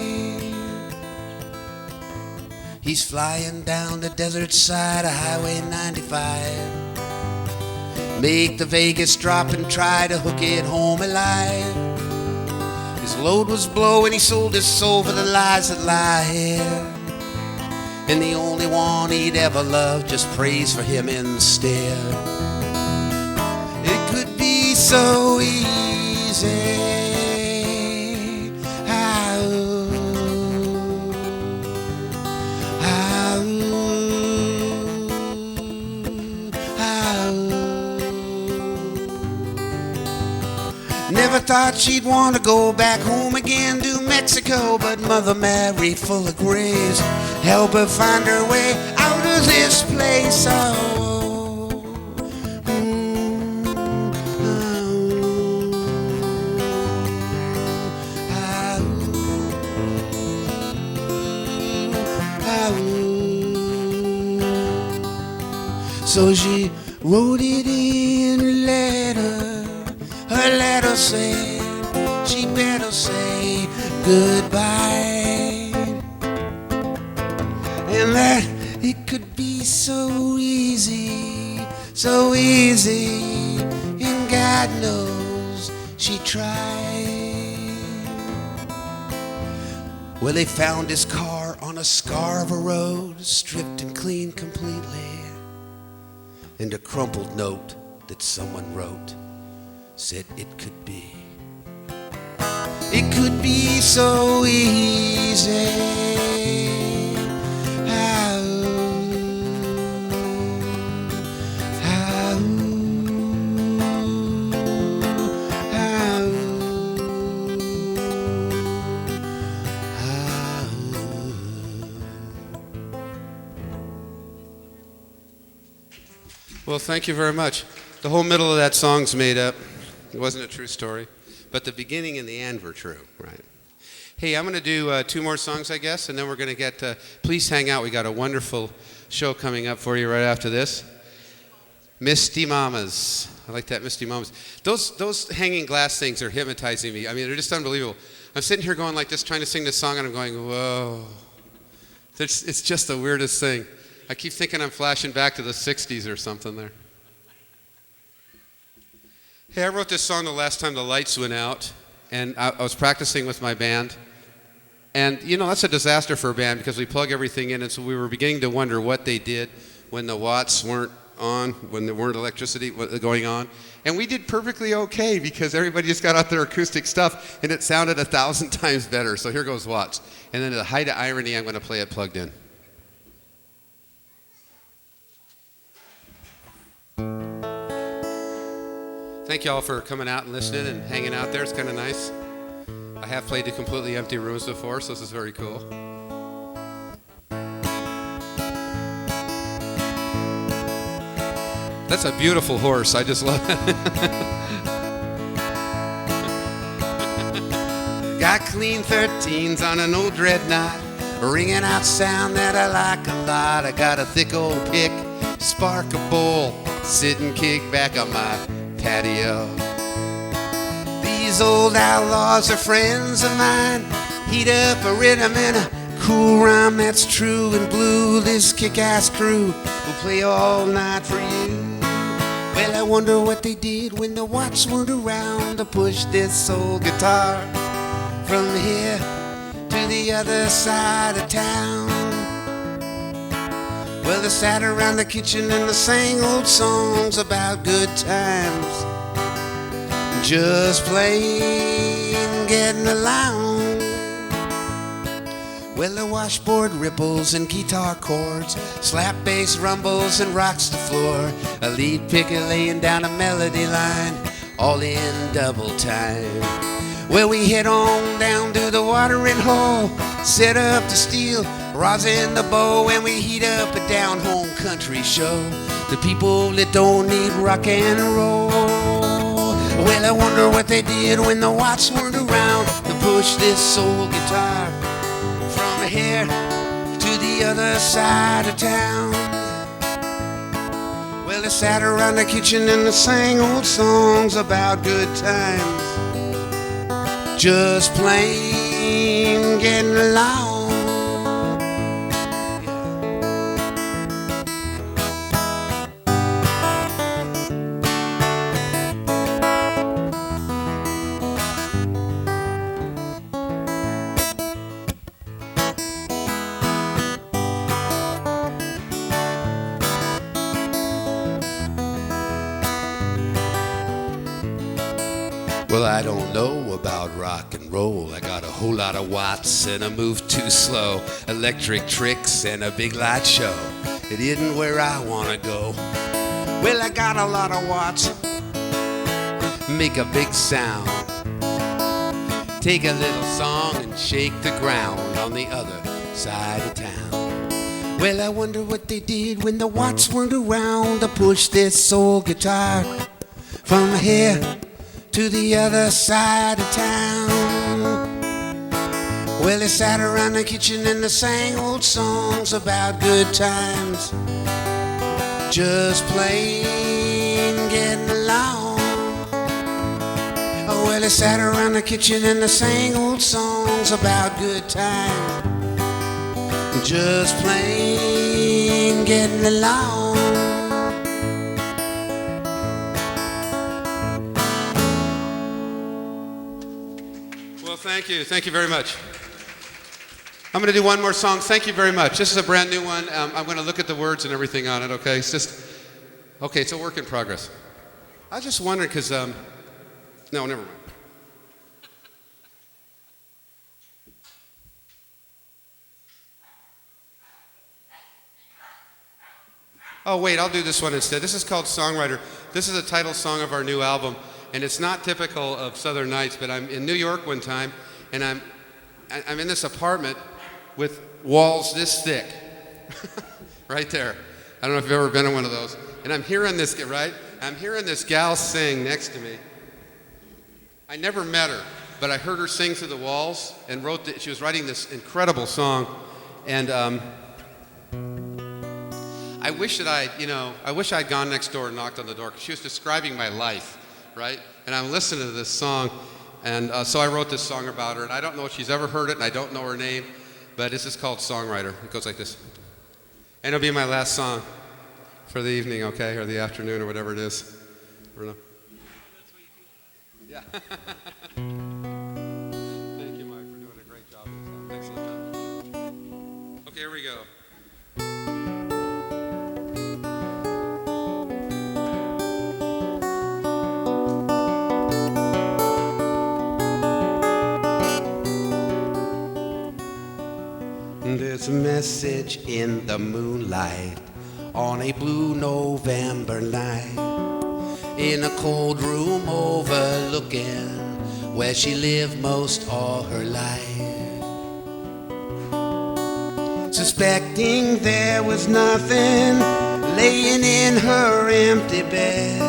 He's flying down the desert side of Highway 95. Make the Vegas drop and try to hook it home alive. His load was blowing, he sold his soul for the lies that lie here. And the only one he'd ever loved just prays for him instead. It could be so easy. Never thought she'd want to go back home again to Mexico, but Mother Mary, full of grace, help her find her way out of this place. So she wrote it in a letter. Her letter said she better say goodbye. And that it could be so easy, and God knows she tried. Well, they found his car on a scar of a road, stripped and cleaned completely, and a crumpled note that someone wrote said it could be. It could be so easy. Well, thank you very much. The whole middle of that song's made up. It wasn't a true story, but the beginning and the end were true, right? Hey, I'm going to do 2 more songs, I guess, and then we're going to get, please hang out. We got a wonderful show coming up for you right after this. Misty Mamas. I like that, Misty Mamas. Those hanging glass things are hypnotizing me. I mean, they're just unbelievable. I'm sitting here going like this, trying to sing this song, and I'm going, whoa. It's just the weirdest thing. I keep thinking I'm flashing back to the 60s or something there. Hey, I wrote this song the last time the lights went out, and I was practicing with my band. And, you know, that's a disaster for a band because we plug everything in, and so we were beginning to wonder what they did when the watts weren't on when there weren't electricity going on. And we did perfectly okay because everybody just got out their acoustic stuff and it sounded 1,000 times better. So here goes Watts. And then to the height of irony, I'm going to play it plugged in. Thank you all for coming out and listening and hanging out there. It's kind of nice. I have played to completely empty rooms before, so this is very cool. That's a beautiful horse. I just love it. Got clean 13s on an old dreadnought, ringing out sound that I like a lot. I got a thick old pick, spark a bowl, sit and kick back on my patio. These old outlaws are friends of mine. Heat up a rhythm and a cool rhyme that's true and blue. This kick-ass crew will play all night for you. Well, I wonder what they did when the Watts weren't around to push this old guitar from here to the other side of town. Well, they sat around the kitchen and they sang old songs about good times, just plain getting along. Well, the washboard ripples and guitar chords, slap bass rumbles and rocks the floor, a lead picker laying down a melody line, all in double time. Well, we head on down to the watering hole, set up the steel, rosin the bow, and we heat up a down-home country show. The people that don't need rock and roll. Well, I wonder what they did when the Watts weren't around to push this old guitar from here to the other side of town. Well, they sat around the kitchen and they sang old songs about good times, just plain getting along. Well, I don't know about rock and roll. I got a whole lot of Watts and I move too slow. Electric tricks and a big light show. It isn't where I wanna go. Well, I got a lot of Watts, make a big sound, take a little song and shake the ground on the other side of town. Well, I wonder what they did when the Watts weren't around to push this old guitar from here to the other side of town. Well, they sat around the kitchen and they sang old songs about good times, just plain getting along. Oh, well, they sat around the kitchen and they sang old songs about good times, just plain getting along. Well, thank you. Thank you very much. I'm going to do one more song. Thank you very much. This is a brand new one. I'm going to look at the words and everything on it, okay? It's just, okay, it's a work in progress. I just wondered because, no, never mind. Oh, wait, I'll do this one instead. This is called Songwriter. This is the title song of our new album. And it's not typical of Southern Nights, but I'm in New York one time, and I'm in this apartment with walls this thick, right there. I don't know if you've ever been in one of those. And I'm hearing this, right? I'm hearing this gal sing next to me. I never met her, but I heard her sing through the walls and she was writing this incredible song. And I wish that I'd gone next door and knocked on the door, because she was describing my life. Right? And I'm listening to this song, and so I wrote this song about her, and I don't know if she's ever heard it, and I don't know her name, but this is called Songwriter. It goes like this. And it'll be my last song for the evening, okay, or the afternoon, or whatever it is. Yeah. Thank you, Mike, for doing a great job on this song. Excellent job. Okay, here we go. message in the moonlight on a blue November night, in a cold room overlooking where she lived most all her life. Suspecting there was nothing laying in her empty bed,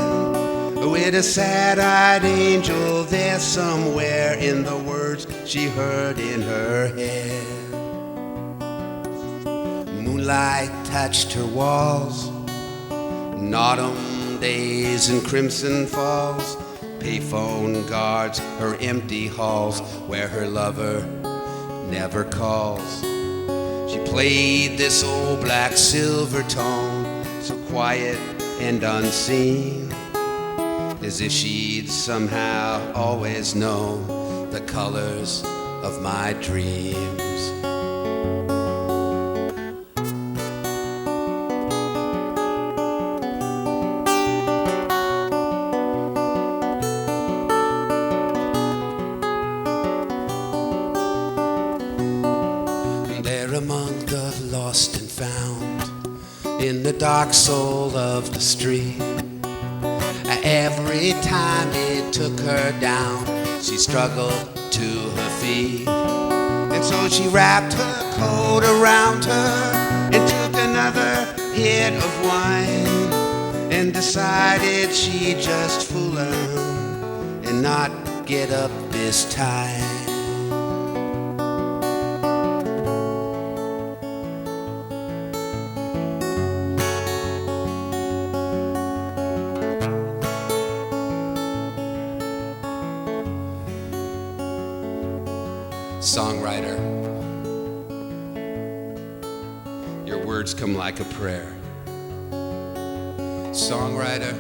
with a sad-eyed angel there somewhere in the words she heard in her head. Moonlight touched her walls in autumn days and crimson falls. Payphone guards her empty halls where her lover never calls. She played this old black silver tone, so quiet and unseen, as if she'd somehow always known the colors of my dreams. There among the lost and found, in the dark soul of the street, every time it took her down, she struggled to her feet. And so she wrapped her coat around her and took another hit of wine, and decided she'd just fool around and not get up this time. Songwriter, your words come like a prayer. Songwriter,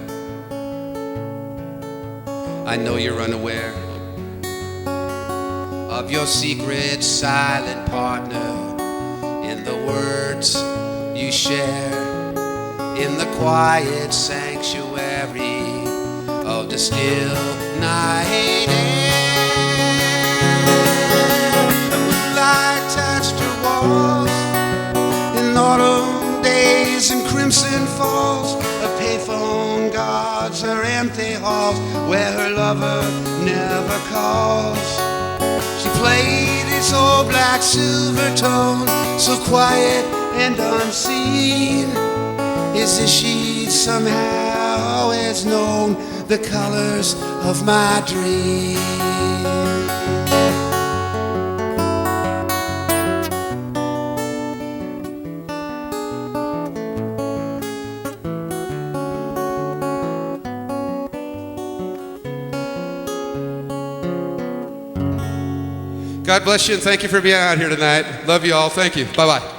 I know you're unaware of your secret silent partner in the words you share in the quiet sanctuary of the still night air. Touched her walls in autumn days and crimson falls. A payphone guards her empty halls where her lover never calls. She played this old black silver tone, so quiet and unseen, as if she'd somehow always known the colors of my dreams. God bless you and thank you for being out here tonight. Love you all. Thank you. Bye-bye.